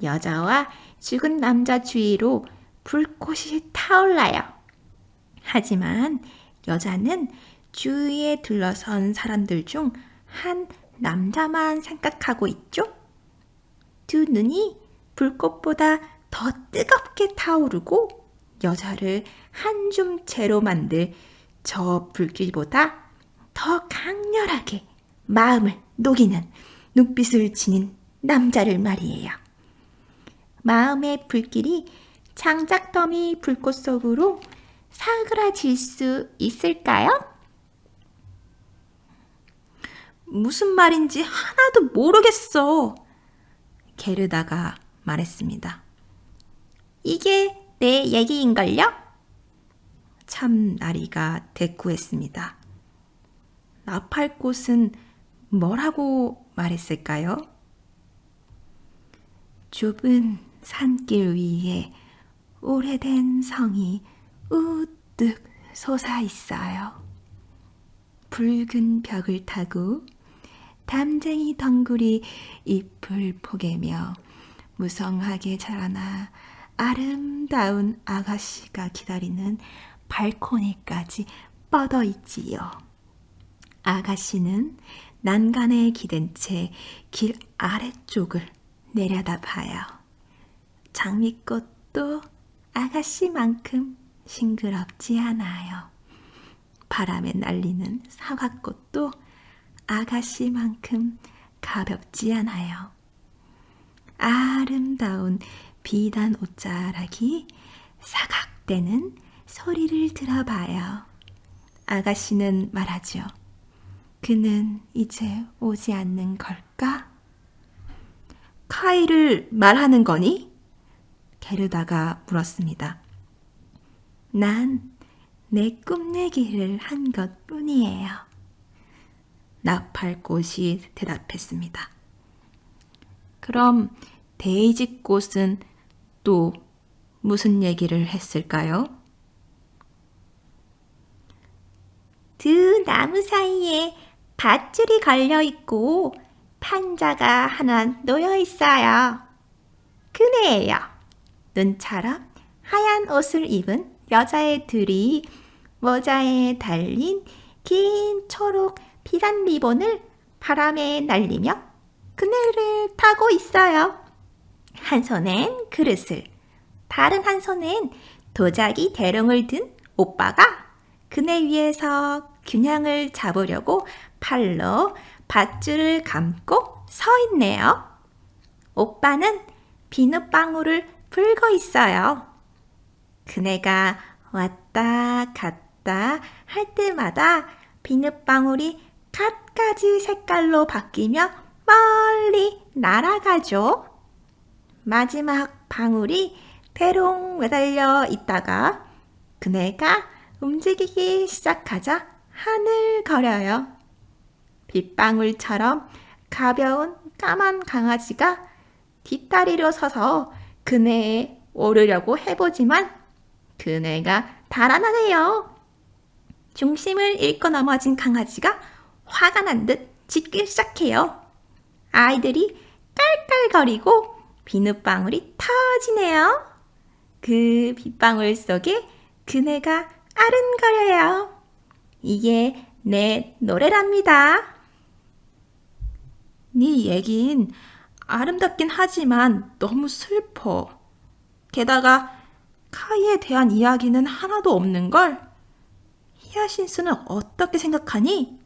여자와 죽은 남자 주위로 불꽃이 타올라요. 하지만 여자는 주위에 둘러선 사람들 중 한 남자만 생각하고 있죠. 두 눈이 불꽃보다 더 뜨겁게 타오르고 여자를 한 줌째로 만들 저 불길보다 더 강렬하게 마음을 녹이는 눈빛을 지닌 남자를 말이에요. 마음의 불길이 장작더미 불꽃 속으로 사그라질 수 있을까요? 무슨 말인지 하나도 모르겠어. 게르다가 말했습니다. 이게 내 얘기인걸요? 참나리가 대꾸했습니다. 나팔꽃은 뭐라고 말했을까요? 좁은 산길 위에 오래된 성이 우뚝 솟아 있어요. 붉은 벽을 타고 담쟁이 덩굴이 잎을 포개며 무성하게 자라나 아름다운 아가씨가 기다리는 발코니까지 뻗어 있지요. 아가씨는 난간에 기댄 채 길 아래쪽을 내려다봐요. 장미꽃도 아가씨만큼 싱그럽지 않아요. 바람에 날리는 사과꽃도 아가씨만큼 가볍지 않아요. 아름다운 비단 옷자락이 사각대는 소리를 들어봐요. 아가씨는 말하죠. 그는 이제 오지 않는 걸까? 카이를 말하는 거니? 게르다가 물었습니다. 난 내 꿈내기를 한 것뿐이에요. 나팔꽃이 대답했습니다. 그럼 데이지꽃은 또 무슨 얘기를 했을까요? 두 나무 사이에 밧줄이 걸려 있고 판자가 하나 놓여 있어요. 그네예요. 눈처럼 하얀 옷을 입은 여자애들이 모자에 달린 긴 초록 비단 리본을 바람에 날리며 그네를 타고 있어요. 한 손엔 그릇을, 다른 한 손엔 도자기 대롱을 든 오빠가 그네 위에서 균형을 잡으려고 팔로 밧줄을 감고 서 있네요. 오빠는 비눗방울을 불고 있어요. 그네가 왔다 갔다 할 때마다 비눗방울이 갖가지 색깔로 바뀌며 멀리 날아가죠. 마지막 방울이 대롱 매달려 있다가 그네가 움직이기 시작하자 하늘거려요. 빗방울처럼 가벼운 까만 강아지가 뒷다리로 서서 그네에 오르려고 해보지만 그네가 달아나네요. 중심을 잃고 넘어진 강아지가 화가 난 듯 짖기 시작해요. 아이들이 깔깔거리고 비눗방울이 터지네요. 그 빗방울 속에 그네가 아른거려요. 이게 내 노래랍니다. 네 얘긴 아름답긴 하지만 너무 슬퍼. 게다가 카이에 대한 이야기는 하나도 없는걸? 히아신스는 어떻게 생각하니?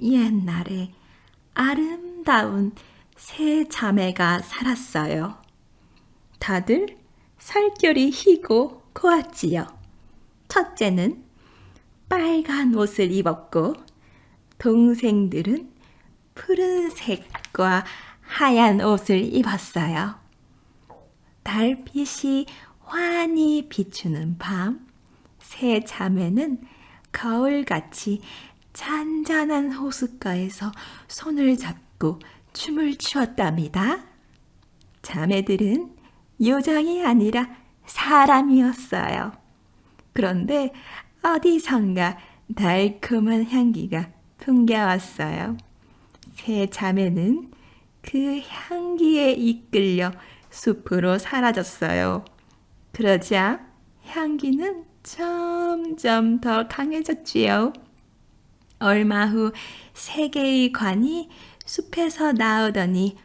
옛날에 아름다운 세 자매가 살았어요. 다들 살결이 희고 고왔지요. 첫째는 빨간 옷을 입었고 동생들은 푸른색과 하얀 옷을 입었어요. 달빛이 환히 비추는 밤, 세 자매는 거울같이 잔잔한 호숫가에서 손을 잡고 춤을 추었답니다. 자매들은 요정이 아니라 사람이었어요. 그런데 어디선가 달콤한 향기가 풍겨왔어요. 세 자매는 그 향기에 이끌려 숲으로 사라졌어요. 그러자 향기는 점점 더 강해졌지요. 얼마 후 세 개의 관이 숲에서 나오더니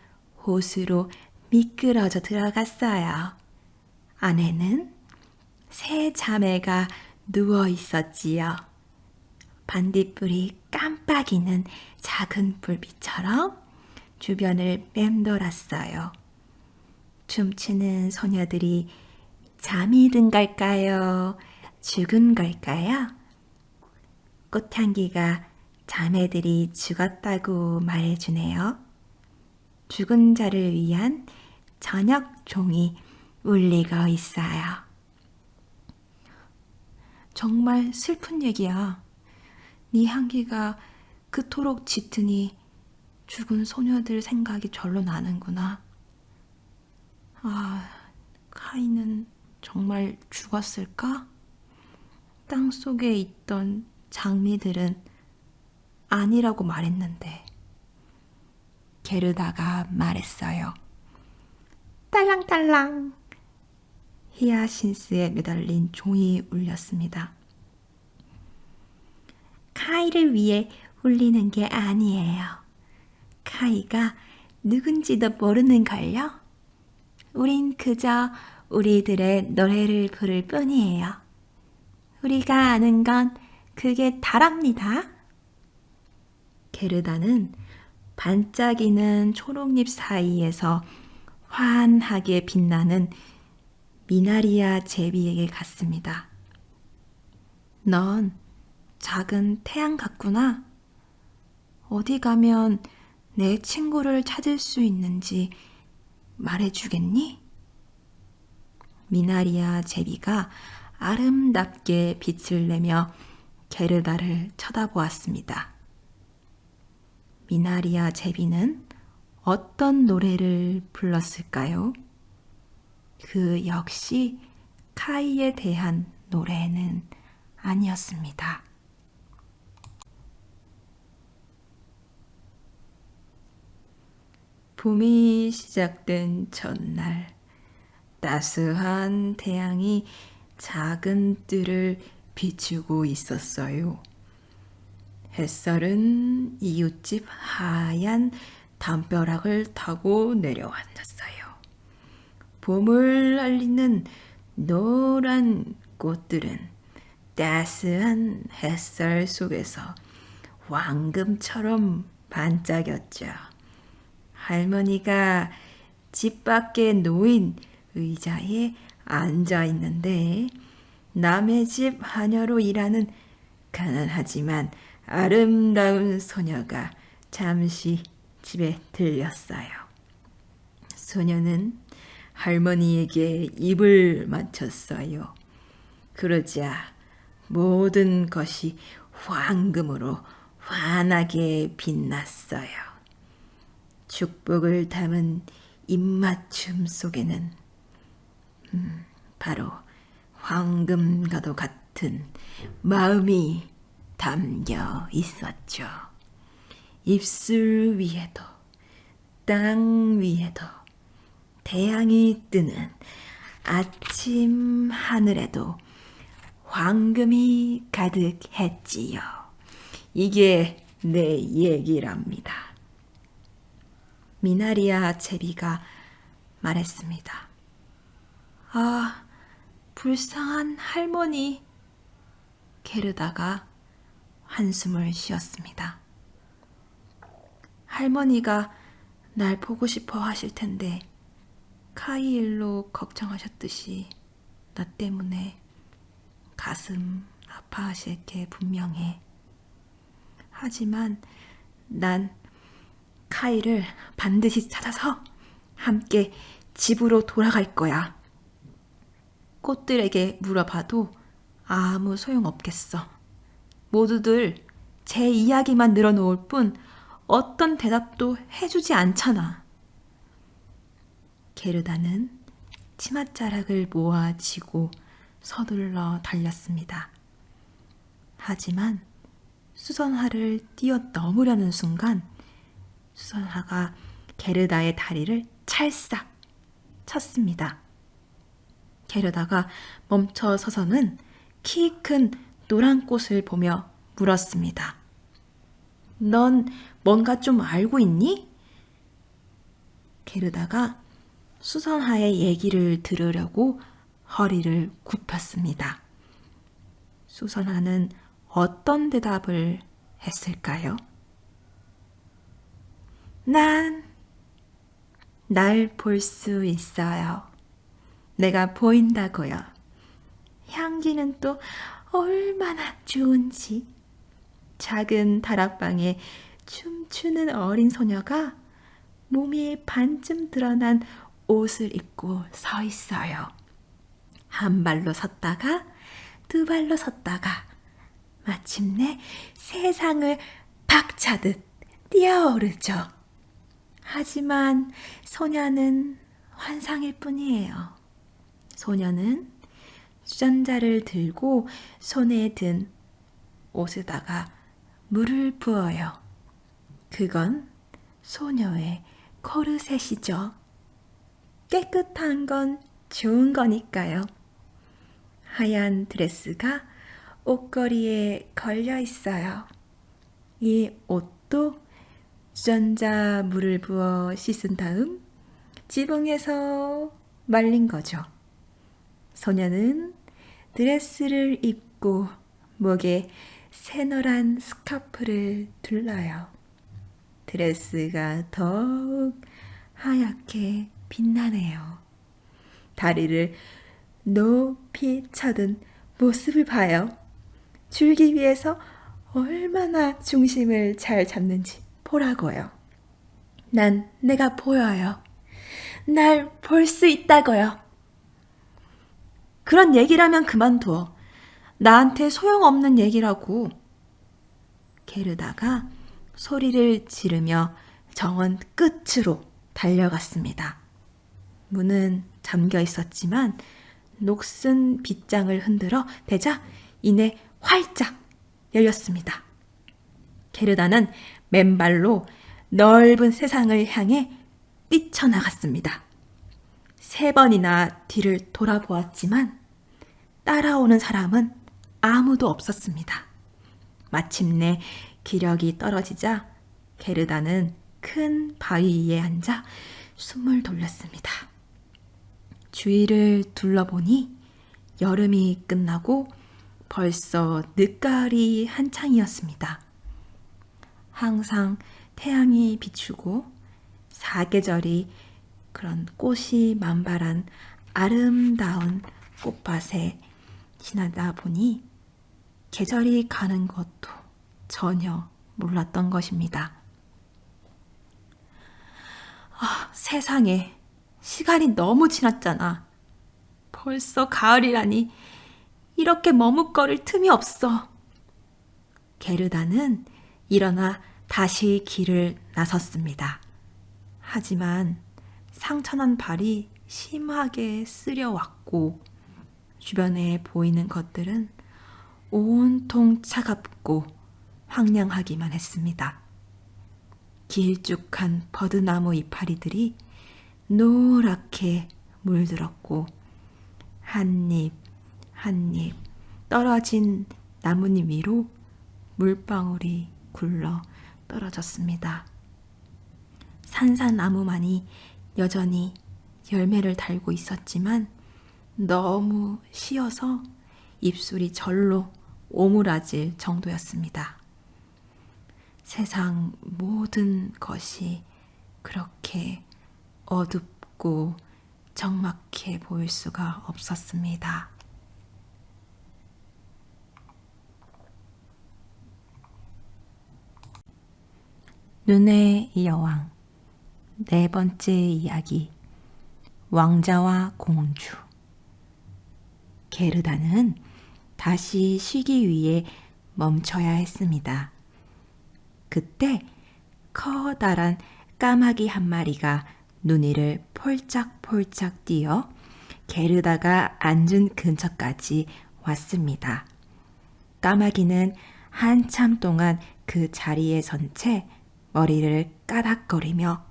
호수로 미끄러져 들어갔어요. 안에는 세 자매가 누워 있었지요. 반딧불이 깜빡이는 작은 불빛처럼 주변을 맴돌았어요. 춤추는 소녀들이 잠이 든 걸까요? 죽은 걸까요? 꽃향기가 자매들이 죽었다고 말해주네요. 죽은 자를 위한 저녁 종이 울리고 있어요. 정말 슬픈 얘기야. 네 향기가 그토록 짙으니 죽은 소녀들 생각이 절로 나는구나. 아, 카이는 정말 죽었을까? 땅 속에 있던 장미들은 아니라고 말했는데. 게르다가 말했어요. 딸랑딸랑. 히아신스에 매달린 종이 울렸습니다. 카이를 위해 울리는 게 아니에요. 카이가 누군지도 모르는걸요. 우린 그저 우리들의 노래를 부를 뿐이에요. 우리가 아는 건 그게 다랍니다. 게르다는 반짝이는 초록잎 사이에서 환하게 빛나는 미나리아 제비에게 갔습니다. 넌 작은 태양 같구나. 어디 가면 내 친구를 찾을 수 있는지 말해주겠니? 미나리아 제비가 아름답게 빛을 내며 게르다를 쳐다보았습니다. 미나리아 제비는 어떤 노래를 불렀을까요? 그 역시 카이에 대한 노래는 아니었습니다. 봄이 시작된 첫날, 따스한 태양이 작은 뜰을 비추고 있었어요. 햇살은 이웃집 하얀 담벼락을 타고 내려앉았어요. 봄을 알리는 노란 꽃들은 따스한 햇살 속에서 황금처럼 반짝였죠. 할머니가 집 밖에 놓인 의자에 앉아 있는데 남의 집 하녀로 일하는 가난하지만 아름다운 소녀가 잠시 집에 들렸어요. 소녀는 할머니에게 입을 맞췄어요. 그러자 모든 것이 황금으로 환하게 빛났어요. 축복을 담은 입맞춤 속에는 바로 황금과도 같은 마음이 담겨 있었죠. 입술 위에도 땅 위에도 태양이 뜨는 아침 하늘에도 황금이 가득했지요. 이게 내 얘기랍니다. 미나리아 제비가 말했습니다. 아, 불쌍한 할머니. 게르다가 한숨을 쉬었습니다. 할머니가 날 보고 싶어 하실 텐데 카이 일로 걱정하셨듯이 나 때문에 가슴 아파하실 게 분명해. 하지만 난 카이를 반드시 찾아서 함께 집으로 돌아갈 거야. 꽃들에게 물어봐도 아무 소용없겠어. 모두들 제 이야기만 늘어놓을 뿐 어떤 대답도 해주지 않잖아. 게르다는 치맛자락을 모아쥐고 서둘러 달렸습니다. 하지만 수선화를 뛰어넘으려는 순간 수선화가 게르다의 다리를 찰싹 쳤습니다. 게르다가 멈춰 서서는 키 큰 노란 꽃을 보며 물었습니다. 넌 뭔가 좀 알고 있니? 게르다가 수선화의 얘기를 들으려고 허리를 굽혔습니다. 수선화는 어떤 대답을 했을까요? 난 날 볼 수 있어요. 내가 보인다고요. 향기는 또 얼마나 좋은지. 작은 다락방에 춤추는 어린 소녀가 몸이 반쯤 드러난 옷을 입고 서 있어요. 한 발로 섰다가 두 발로 섰다가 마침내 세상을 박차듯 뛰어오르죠. 하지만 소녀는 환상일 뿐이에요. 소녀는 주전자를 들고 손에 든 옷에다가 물을 부어요. 그건 소녀의 코르셋이죠. 깨끗한 건 좋은 거니까요. 하얀 드레스가 옷걸이에 걸려 있어요. 이 옷도 주전자 물을 부어 씻은 다음 지붕에서 말린 거죠. 소녀는 드레스를 입고 목에 새노란 스카프를 둘러요. 드레스가 더욱 하얗게 빛나네요. 다리를 높이 쳐든 모습을 봐요. 줄기 위에서 얼마나 중심을 잘 잡는지 보라고요. 난 내가 보여요. 날 볼 수 있다고요. 그런 얘기라면 그만둬. 나한테 소용없는 얘기라고. 게르다가 소리를 지르며 정원 끝으로 달려갔습니다. 문은 잠겨 있었지만 녹슨 빗장을 흔들어 대자 이내 활짝 열렸습니다. 게르다는 맨발로 넓은 세상을 향해 뛰쳐나갔습니다. 3번이나 뒤를 돌아보았지만 따라오는 사람은 아무도 없었습니다. 마침내 기력이 떨어지자 게르다는 큰 바위 위에 앉아 숨을 돌렸습니다. 주위를 둘러보니 여름이 끝나고 벌써 늦가을이 한창이었습니다. 항상 태양이 비추고 사계절이 그런 꽃이 만발한 아름다운 꽃밭에 지나다 보니 계절이 가는 것도 전혀 몰랐던 것입니다. 세상에, 시간이 너무 지났잖아. 벌써 가을이라니 이렇게 머뭇거릴 틈이 없어. 게르다는 일어나 다시 길을 나섰습니다. 하지만 상처난 발이 심하게 쓰려왔고 주변에 보이는 것들은 온통 차갑고 황량하기만 했습니다. 길쭉한 버드나무 이파리들이 노랗게 물들었고 한 입 한 입 떨어진 나뭇잎 위로 물방울이 굴러 떨어졌습니다. 산산나무만이 여전히 열매를 달고 있었지만 너무 쉬어서 입술이 절로 오므라질 정도였습니다. 세상 모든 것이 그렇게 어둡고 적막해 보일 수가 없었습니다. 눈의 여왕 네 번째 이야기 왕자와 공주. 게르다는 다시 쉬기 위해 멈춰야 했습니다. 그때 커다란 까마귀 한 마리가 눈 위를 폴짝폴짝 뛰어 게르다가 앉은 근처까지 왔습니다. 까마귀는 한참 동안 그 자리에 선 채 머리를 까닥거리며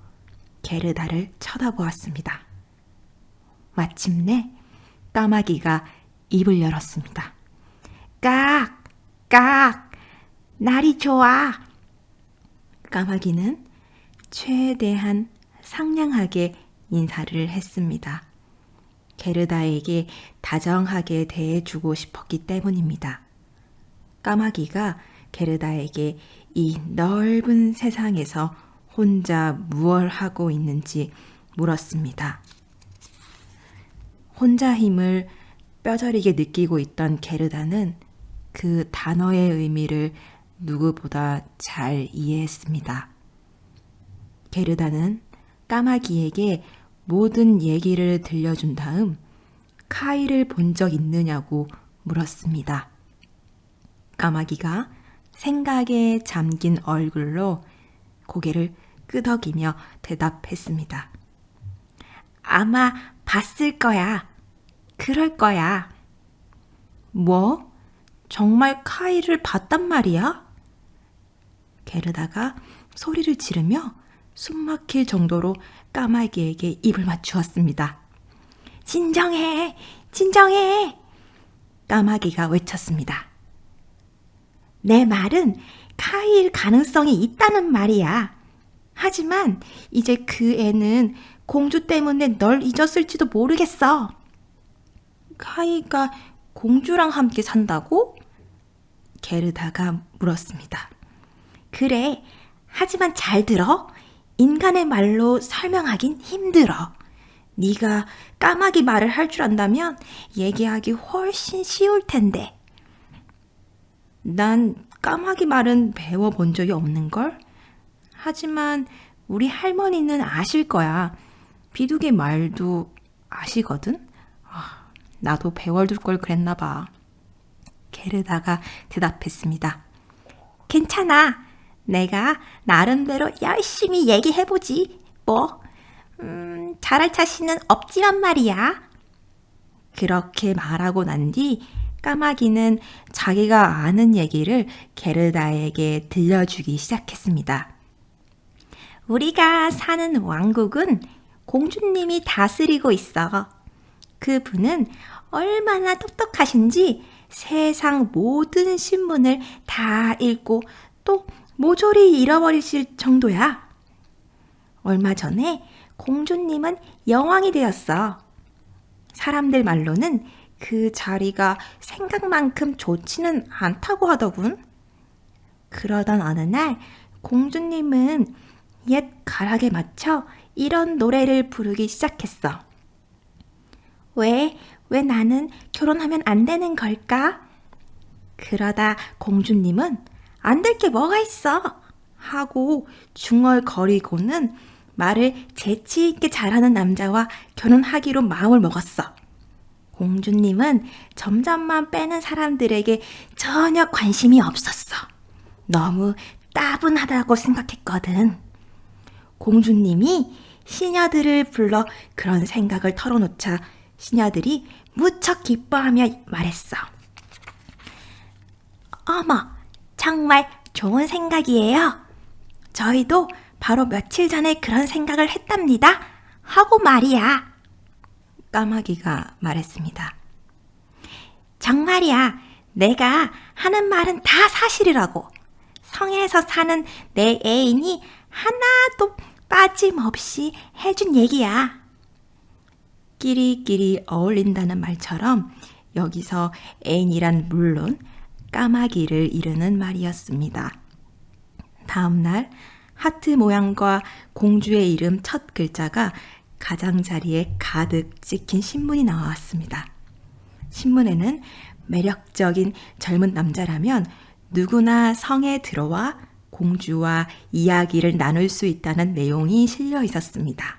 게르다를 쳐다보았습니다. 마침내 까마귀가 입을 열었습니다. 깍! 깍! 날이 좋아! 까마귀는 최대한 상냥하게 인사를 했습니다. 게르다에게 다정하게 대해주고 싶었기 때문입니다. 까마귀가 게르다에게 이 넓은 세상에서 혼자 무얼 하고 있는지 물었습니다. 혼자 힘을 뼈저리게 느끼고 있던 게르다는 그 단어의 의미를 누구보다 잘 이해했습니다. 게르다는 까마귀에게 모든 얘기를 들려준 다음 카이를 본 적 있느냐고 물었습니다. 까마귀가 생각에 잠긴 얼굴로 고개를 끄덕이며 대답했습니다. 아마 봤을 거야. 그럴 거야. 뭐? 정말 카이를 봤단 말이야? 게르다가 소리를 지르며 숨막힐 정도로 까마귀에게 입을 맞추었습니다. 진정해! 진정해! 까마귀가 외쳤습니다. 내 말은 카이일 가능성이 있다는 말이야. 하지만 이제 그 애는 공주 때문에 널 잊었을지도 모르겠어. 카이가 공주랑 함께 산다고? 게르다가 물었습니다. 그래, 하지만 잘 들어. 인간의 말로 설명하긴 힘들어. 네가 까마귀 말을 할 줄 안다면 얘기하기 훨씬 쉬울 텐데. 난 까마귀 말은 배워본 적이 없는걸? 하지만 우리 할머니는 아실 거야. 비둘기 말도 아시거든? 나도 배워둘 걸 그랬나 봐. 게르다가 대답했습니다. 괜찮아. 내가 나름대로 열심히 얘기해보지. 뭐, 잘할 자신은 없지만 말이야. 그렇게 말하고 난 뒤 까마귀는 자기가 아는 얘기를 게르다에게 들려주기 시작했습니다. 우리가 사는 왕국은 공주님이 다스리고 있어. 그분은 얼마나 똑똑하신지 세상 모든 신문을 다 읽고 또 모조리 잃어버리실 정도야. 얼마 전에 공주님은 여왕이 되었어. 사람들 말로는 그 자리가 생각만큼 좋지는 않다고 하더군. 그러던 어느 날 공주님은 옛 가락에 맞춰 이런 노래를 부르기 시작했어. 왜 나는 결혼하면 안 되는 걸까? 그러다 공주님은 안 될 게 뭐가 있어? 하고 중얼거리고는 말을 재치 있게 잘하는 남자와 결혼하기로 마음을 먹었어. 공주님은 점점만 빼는 사람들에게 전혀 관심이 없었어. 너무 따분하다고 생각했거든. 공주님이 시녀들을 불러 그런 생각을 털어놓자 시녀들이 무척 기뻐하며 말했어. 어머, 정말 좋은 생각이에요. 저희도 바로 며칠 전에 그런 생각을 했답니다. 하고 말이야. 까마귀가 말했습니다. 정말이야. 내가 하는 말은 다 사실이라고. 성에서 사는 내 애인이 하나도 빠짐없이 해준 얘기야. 끼리끼리 어울린다는 말처럼 여기서 애인이란 물론 까마귀를 이르는 말이었습니다. 다음 날 하트 모양과 공주의 이름 첫 글자가 가장자리에 가득 찍힌 신문이 나왔습니다. 신문에는 매력적인 젊은 남자라면 누구나 성에 들어와 공주와 이야기를 나눌 수 있다는 내용이 실려 있었습니다.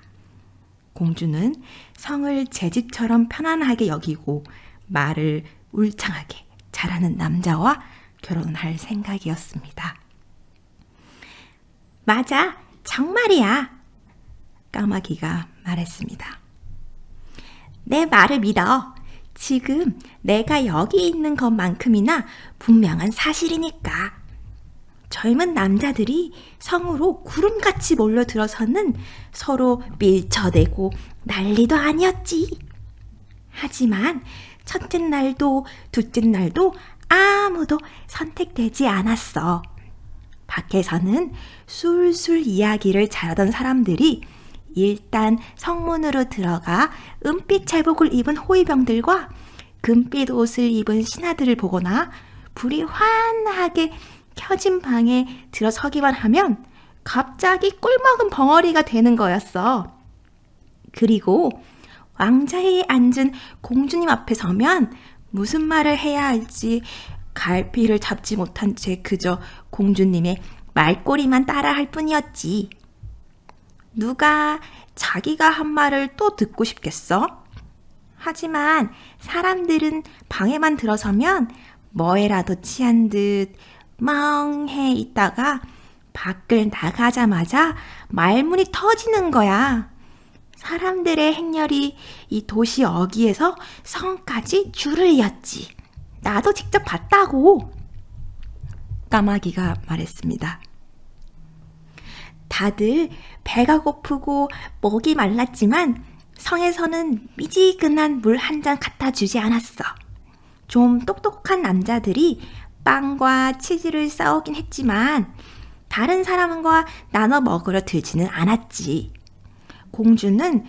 공주는 성을 제 집처럼 편안하게 여기고 말을 울창하게 잘하는 남자와 결혼할 생각이었습니다. 맞아, 정말이야. 까마귀가 말했습니다. 내 말을 믿어. 지금 내가 여기 있는 것만큼이나 분명한 사실이니까. 젊은 남자들이 성으로 구름같이 몰려들어서는 서로 밀쳐대고 난리도 아니었지. 하지만 첫째 날도 둘째 날도 아무도 선택되지 않았어. 밖에서는 술술 이야기를 잘하던 사람들이 일단 성문으로 들어가 은빛 제복을 입은 호위병들과 금빛 옷을 입은 신하들을 보거나 불이 환하게 켜진 방에 들어서기만 하면 갑자기 꿀먹은 벙어리가 되는 거였어. 그리고 왕자에 앉은 공주님 앞에 서면 무슨 말을 해야 할지 갈피를 잡지 못한 채 그저 공주님의 말꼬리만 따라할 뿐이었지. 누가 자기가 한 말을 또 듣고 싶겠어? 하지만 사람들은 방에만 들어서면 뭐에라도 취한 듯 멍해 있다가 밖을 나가자마자 말문이 터지는 거야. 사람들의 행렬이 이 도시 어귀에서 성까지 줄을 이었지. 나도 직접 봤다고. 까마귀가 말했습니다. 다들 배가 고프고 목이 말랐지만 성에서는 미지근한 물 한 잔 갖다 주지 않았어. 좀 똑똑한 남자들이 빵과 치즈를 싸오긴 했지만 다른 사람과 나눠 먹으려 들지는 않았지. 공주는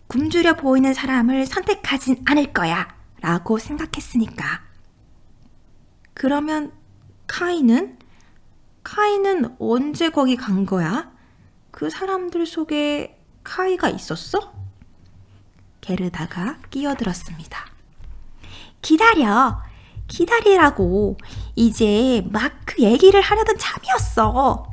굶주려 보이는 사람을 선택하진 않을 거야 라고 생각했으니까. 그러면 카이는 언제 거기 간 거야? 그 사람들 속에 카이가 있었어? 게르다가 끼어들었습니다. 기다리라고. 이제 막 그 얘기를 하려던 참이었어.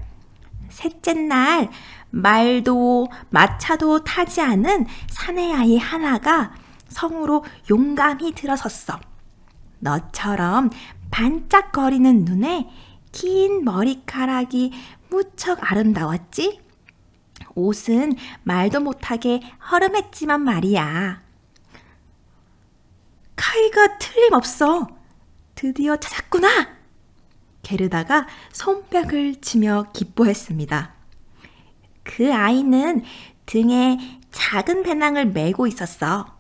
셋째 날 말도 마차도 타지 않은 사내아이 하나가 성으로 용감히 들어섰어. 너처럼 반짝거리는 눈에 긴 머리카락이 무척 아름다웠지? 옷은 말도 못하게 허름했지만 말이야. 카이가 틀림없어. 드디어 찾았구나. 게르다가 손뼉을 치며 기뻐했습니다. 그 아이는 등에 작은 배낭을 메고 있었어.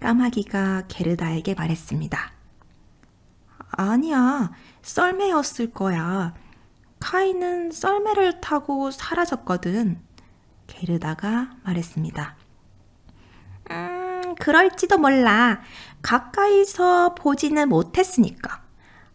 까마귀가 게르다에게 말했습니다. 아니야, 썰매였을 거야. 카이는 썰매를 타고 사라졌거든. 게르다가 말했습니다. 그럴지도 몰라. 가까이서 보지는 못했으니까.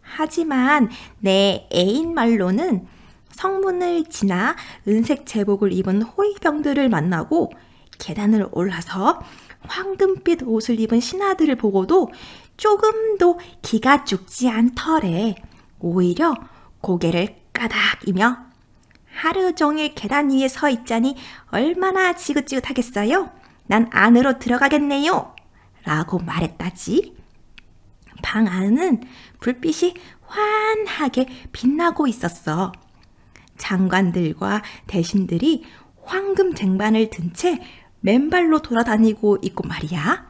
하지만 내 애인 말로는 성문을 지나 은색 제복을 입은 호위병들을 만나고 계단을 올라서 황금빛 옷을 입은 신하들을 보고도 조금도 기가 죽지 않더래. 오히려 고개를 까닥이며 하루 종일 계단 위에 서 있자니 얼마나 지긋지긋하겠어요? 난 안으로 들어가겠네요. 라고 말했다지. 방 안은 불빛이 환하게 빛나고 있었어. 장관들과 대신들이 황금 쟁반을 든 채 맨발로 돌아다니고 있고 말이야.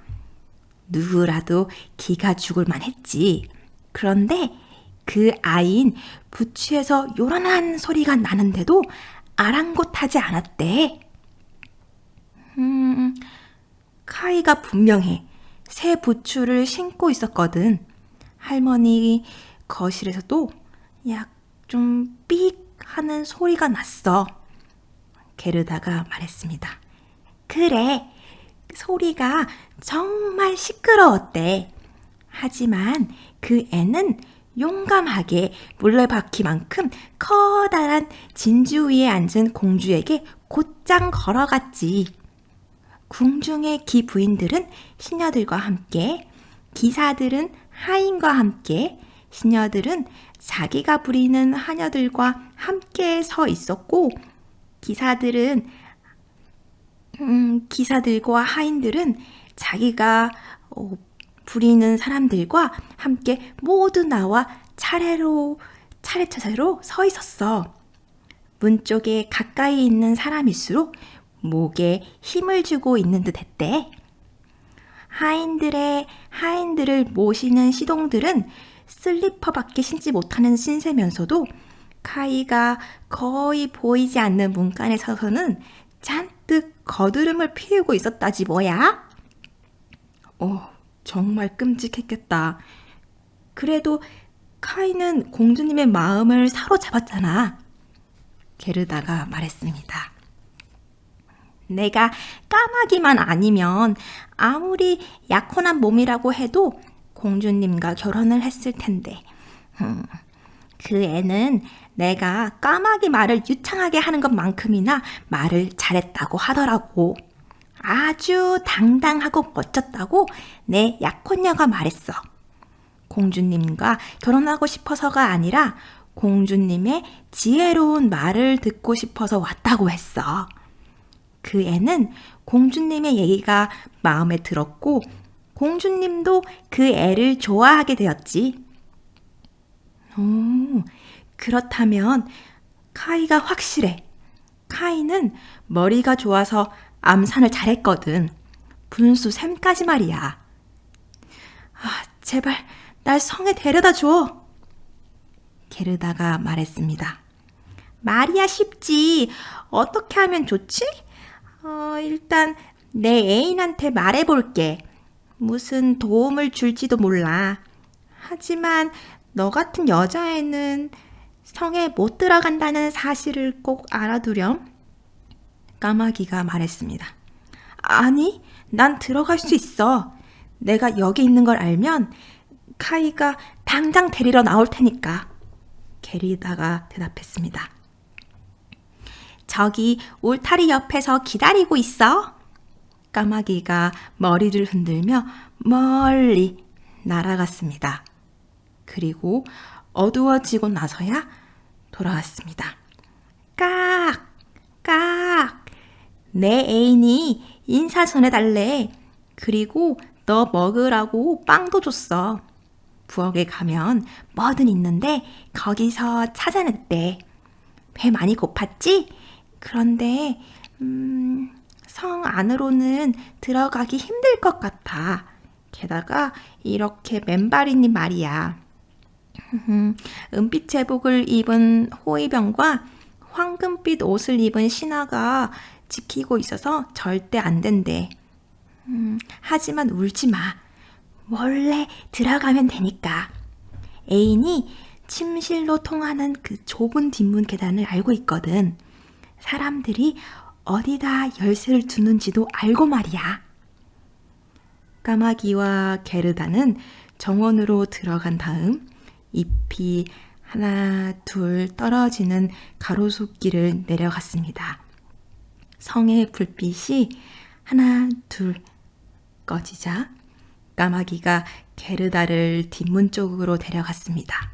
누구라도 기가 죽을 만했지. 그런데 그 아이인 부추에서 요란한 소리가 나는데도 아랑곳하지 않았대. 카이가 분명해. 새 부추를 신고 있었거든. 할머니 거실에서도 약 좀 삑 하는 소리가 났어. 게르다가 말했습니다. 그래, 소리가 정말 시끄러웠대. 하지만 그 애는 용감하게 물레바퀴만큼 커다란 진주 위에 앉은 공주에게 곧장 걸어갔지. 궁중의 기부인들은 시녀들과 함께, 기사들은 하인과 함께, 시녀들은 자기가 부리는 하녀들과 함께 서 있었고, 기사들과 하인들은 자기가 부리는 사람들과 함께 모두 나와 차례차례로 서 있었어. 문 쪽에 가까이 있는 사람일수록 목에 힘을 주고 있는 듯 했대. 하인들을 모시는 시동들은 슬리퍼밖에 신지 못하는 신세면서도 카이가 거의 보이지 않는 문간에 서서는 잔뜩 거드름을 피우고 있었다지 뭐야? 정말 끔찍했겠다. 그래도 카이는 공주님의 마음을 사로잡았잖아. 게르다가 말했습니다. 내가 까마귀만 아니면 아무리 약혼한 몸이라고 해도 공주님과 결혼을 했을 텐데 그 애는 내가 까마귀 말을 유창하게 하는 것만큼이나 말을 잘했다고 하더라고. 아주 당당하고 멋졌다고 내 약혼녀가 말했어. 공주님과 결혼하고 싶어서가 아니라 공주님의 지혜로운 말을 듣고 싶어서 왔다고 했어. 그 애는 공주님의 얘기가 마음에 들었고 공주님도 그 애를 좋아하게 되었지. 그렇다면 카이가 확실해. 카이는 머리가 좋아서 암산을 잘했거든. 분수 셈까지 말이야. 제발 날 성에 데려다 줘. 게르다가 말했습니다. 말이야 쉽지. 어떻게 하면 좋지? 일단 내 애인한테 말해볼게. 무슨 도움을 줄지도 몰라. 하지만 너 같은 여자애는 성에 못 들어간다는 사실을 꼭 알아두렴. 까마귀가 말했습니다. 아니, 난 들어갈 수 있어. 내가 여기 있는 걸 알면 카이가 당장 데리러 나올 테니까. 게르다가 대답했습니다. 저기 울타리 옆에서 기다리고 있어. 까마귀가 머리를 흔들며 멀리 날아갔습니다. 그리고 어두워지고 나서야 돌아왔습니다. 깍! 깍! 내 애인이 인사 전해달래. 그리고 너 먹으라고 빵도 줬어. 부엌에 가면 뭐든 있는데 거기서 찾아냈대. 배 많이 고팠지? 그런데 성 안으로는 들어가기 힘들 것 같아. 게다가 이렇게 맨발이니 말이야. 은빛 제복을 입은 호위병과 황금빛 옷을 입은 신하가 지키고 있어서 절대 안 된대. 하지만 울지 마. 몰래 들어가면 되니까. 애인이 침실로 통하는 그 좁은 뒷문 계단을 알고 있거든. 사람들이 어디다 열쇠를 두는지도 알고 말이야. 까마귀와 게르다는 정원으로 들어간 다음 잎이 하나 둘 떨어지는 가로수길을 내려갔습니다. 성의 불빛이 하나 둘 꺼지자 까마귀가 게르다를 뒷문 쪽으로 데려갔습니다.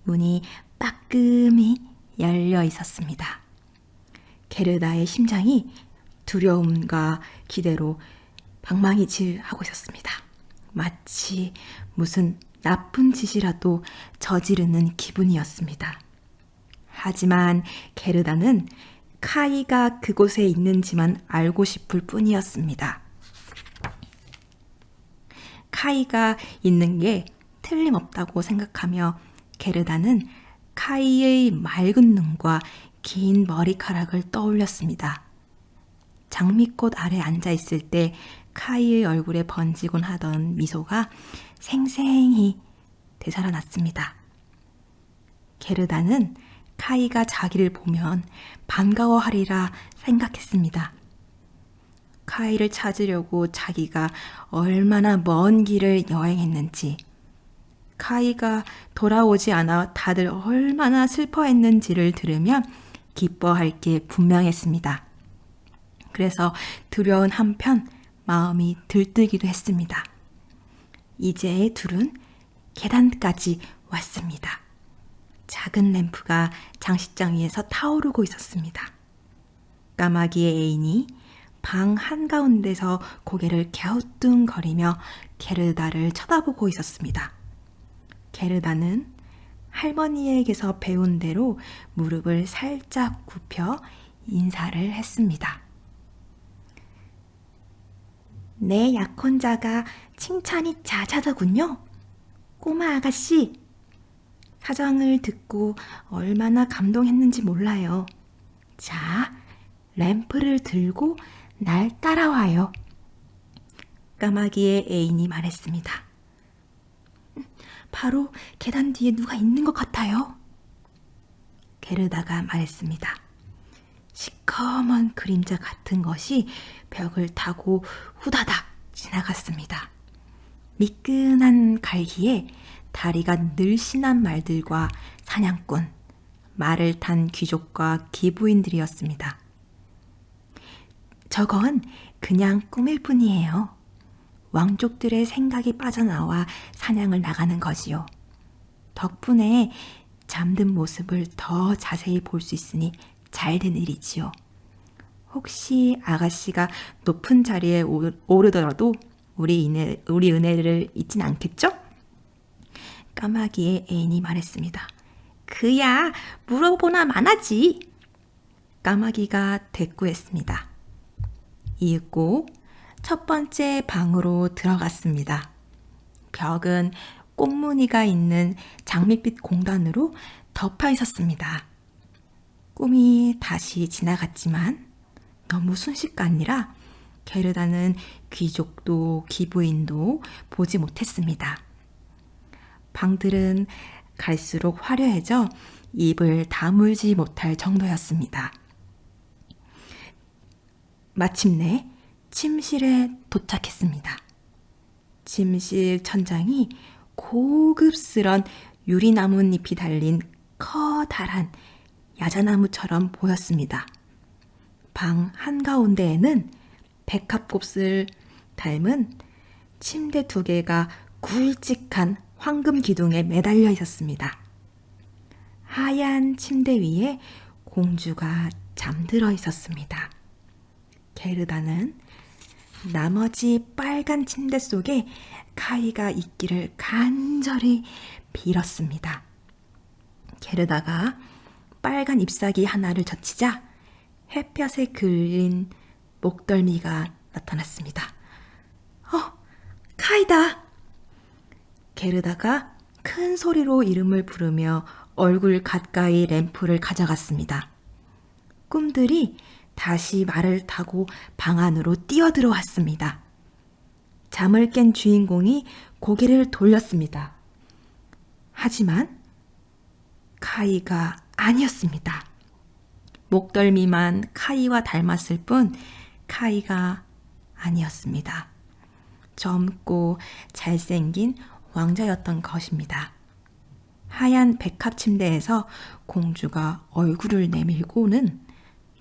문이 빠끔히 열려 있었습니다. 게르다의 심장이 두려움과 기대로 방망이질하고 있었습니다. 마치 무슨 나쁜 짓이라도 저지르는 기분이었습니다. 하지만 게르다는 카이가 그곳에 있는지만 알고 싶을 뿐이었습니다. 카이가 있는 게 틀림없다고 생각하며 게르다는 카이의 맑은 눈과 긴 머리카락을 떠올렸습니다. 장미꽃 아래 앉아있을 때 카이의 얼굴에 번지곤 하던 미소가 생생히 되살아났습니다. 게르다는 카이가 자기를 보면 반가워하리라 생각했습니다. 카이를 찾으려고 자기가 얼마나 먼 길을 여행했는지, 카이가 돌아오지 않아 다들 얼마나 슬퍼했는지를 들으면 기뻐할 게 분명했습니다. 그래서 두려운 한편 마음이 들뜨기도 했습니다. 이제 둘은 계단까지 왔습니다. 작은 램프가 장식장 위에서 타오르고 있었습니다. 까마귀의 애인이 방 한가운데서 고개를 갸우뚱거리며 게르다를 쳐다보고 있었습니다. 게르다는 할머니에게서 배운 대로 무릎을 살짝 굽혀 인사를 했습니다. 내 약혼자가 칭찬이 자자하군요. 꼬마 아가씨, 사정을 듣고 얼마나 감동했는지 몰라요. 자, 램프를 들고 날 따라와요. 까마귀의 애인이 말했습니다. 바로 계단 뒤에 누가 있는 것 같아요. 게르다가 말했습니다. 시커먼 그림자 같은 것이 벽을 타고 후다닥 지나갔습니다. 미끈한 갈기에 다리가 늘씬한 말들과 사냥꾼, 말을 탄 귀족과 기부인들이었습니다. 저건 그냥 꿈일 뿐이에요. 왕족들의 생각이 빠져나와 사냥을 나가는 거지요. 덕분에 잠든 모습을 더 자세히 볼 수 있으니 잘 된 일이지요. 혹시 아가씨가 높은 자리에 오르더라도 우리 은혜를 잊진 않겠죠? 까마귀의 애인이 말했습니다. 그야 물어보나 마나지. 까마귀가 대꾸했습니다. 이윽고 첫 번째 방으로 들어갔습니다. 벽은 꽃무늬가 있는 장밋빛 공단으로 덮여 있었습니다. 꿈이 다시 지나갔지만 너무 순식간이라 게르다는 귀족도 기부인도 보지 못했습니다. 방들은 갈수록 화려해져 입을 다물지 못할 정도였습니다. 마침내 침실에 도착했습니다. 침실 천장이 고급스런 유리나뭇잎이 달린 커다란 야자나무처럼 보였습니다. 방 한가운데에는 백합꽃을 닮은 침대 2개가 굵직한 황금 기둥에 매달려 있었습니다. 하얀 침대 위에 공주가 잠들어 있었습니다. 게르다는 나머지 빨간 침대 속에 카이가 있기를 간절히 빌었습니다. 게르다가 빨간 잎사귀 하나를 젖히자 햇볕에 그을린 목덜미가 나타났습니다. 카이다! 게르다가 큰 소리로 이름을 부르며 얼굴 가까이 램프를 가져갔습니다. 꿈들이 다시 말을 타고 방 안으로 뛰어들어왔습니다. 잠을 깬 주인공이 고개를 돌렸습니다. 하지만 카이가 아니었습니다. 목덜미만 카이와 닮았을 뿐 카이가 아니었습니다. 젊고 잘생긴 왕자였던 것입니다. 하얀 백합 침대에서 공주가 얼굴을 내밀고는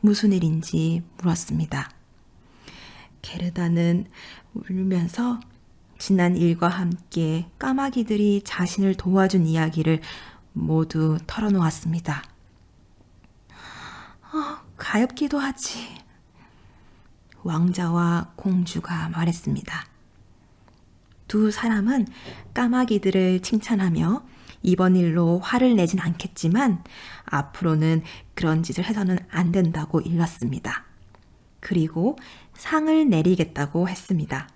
무슨 일인지 물었습니다. 게르다는 울면서 지난 일과 함께 까마귀들이 자신을 도와준 이야기를 모두 털어놓았습니다. 가엾기도 하지. 왕자와 공주가 말했습니다. 두 사람은 까마귀들을 칭찬하며 이번 일로 화를 내진 않겠지만 앞으로는 그런 짓을 해서는 안 된다고 일렀습니다. 그리고 상을 내리겠다고 했습니다.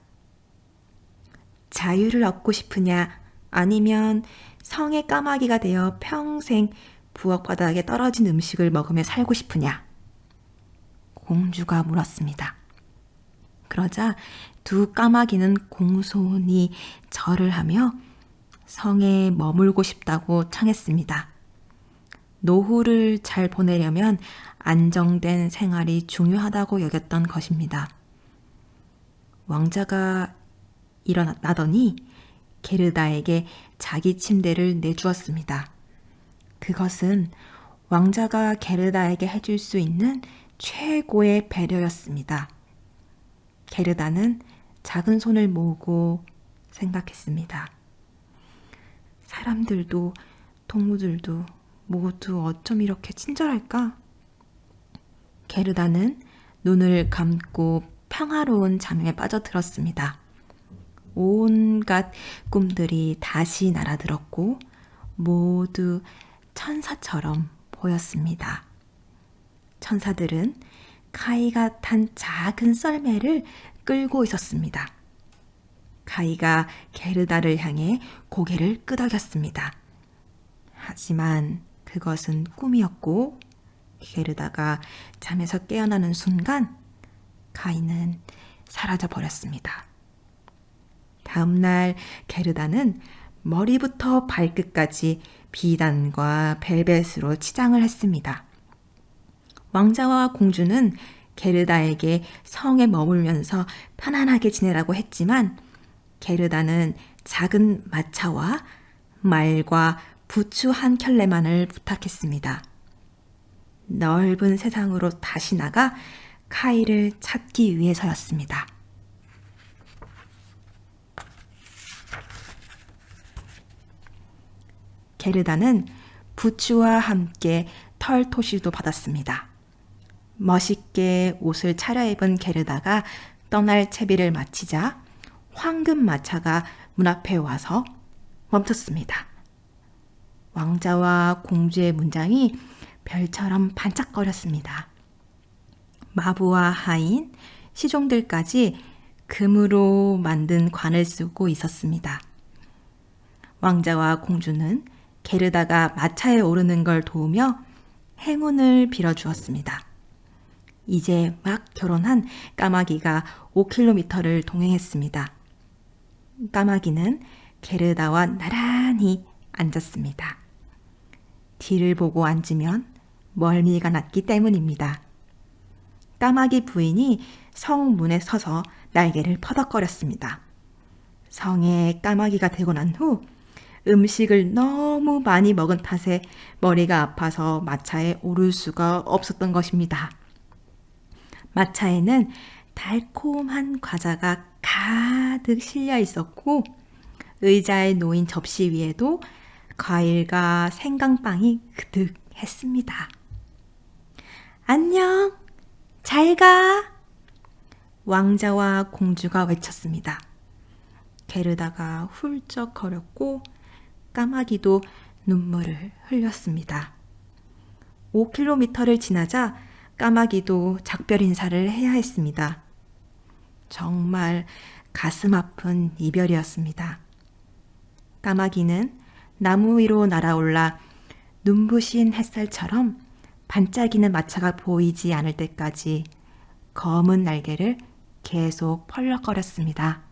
자유를 얻고 싶으냐 아니면 성의 까마귀가 되어 평생 부엌 바닥에 떨어진 음식을 먹으며 살고 싶으냐? 공주가 물었습니다. 그러자 두 까마귀는 공손히 절을 하며 성에 머물고 싶다고 청했습니다. 노후를 잘 보내려면 안정된 생활이 중요하다고 여겼던 것입니다. 왕자가 일어나더니 게르다에게 자기 침대를 내주었습니다. 그것은 왕자가 게르다에게 해줄 수 있는 최고의 배려였습니다. 게르다는 작은 손을 모으고 생각했습니다. 사람들도 동물들도 모두 어쩜 이렇게 친절할까? 게르다는 눈을 감고 평화로운 잠에 빠져들었습니다. 온갖 꿈들이 다시 날아들었고 모두 천사처럼 보였습니다. 천사들은 카이가 탄 작은 썰매를 끌고 있었습니다. 카이가 게르다를 향해 고개를 끄덕였습니다. 하지만 그것은 꿈이었고 게르다가 잠에서 깨어나는 순간 카이는 사라져 버렸습니다. 다음 날 게르다는 머리부터 발끝까지 비단과 벨벳으로 치장을 했습니다. 왕자와 공주는 게르다에게 성에 머물면서 편안하게 지내라고 했지만 게르다는 작은 마차와 말과 부추 한 켤레만을 부탁했습니다. 넓은 세상으로 다시 나가 카이를 찾기 위해서였습니다. 게르다는 부추와 함께 털토실도 받았습니다. 멋있게 옷을 차려입은 게르다가 떠날 채비를 마치자 황금 마차가 문 앞에 와서 멈췄습니다. 왕자와 공주의 문장이 별처럼 반짝거렸습니다. 마부와 하인, 시종들까지 금으로 만든 관을 쓰고 있었습니다. 왕자와 공주는 게르다가 마차에 오르는 걸 도우며 행운을 빌어주었습니다. 이제 막 결혼한 까마귀가 5km를 동행했습니다. 까마귀는 게르다와 나란히 앉았습니다. 뒤를 보고 앉으면 멀미가 났기 때문입니다. 까마귀 부인이 성 문에 서서 날개를 퍼덕거렸습니다. 성에 까마귀가 되고 난 후 음식을 너무 많이 먹은 탓에 머리가 아파서 마차에 오를 수가 없었던 것입니다. 마차에는 달콤한 과자가 가득 실려 있었고 의자에 놓인 접시 위에도 과일과 생강빵이 그득했습니다. 안녕, 잘 가! 왕자와 공주가 외쳤습니다. 게르다가 훌쩍거렸고 까마귀도 눈물을 흘렸습니다. 5km를 지나자 까마귀도 작별 인사를 해야 했습니다. 정말 가슴 아픈 이별이었습니다. 까마귀는 나무 위로 날아올라 눈부신 햇살처럼 반짝이는 마차가 보이지 않을 때까지 검은 날개를 계속 펄럭거렸습니다.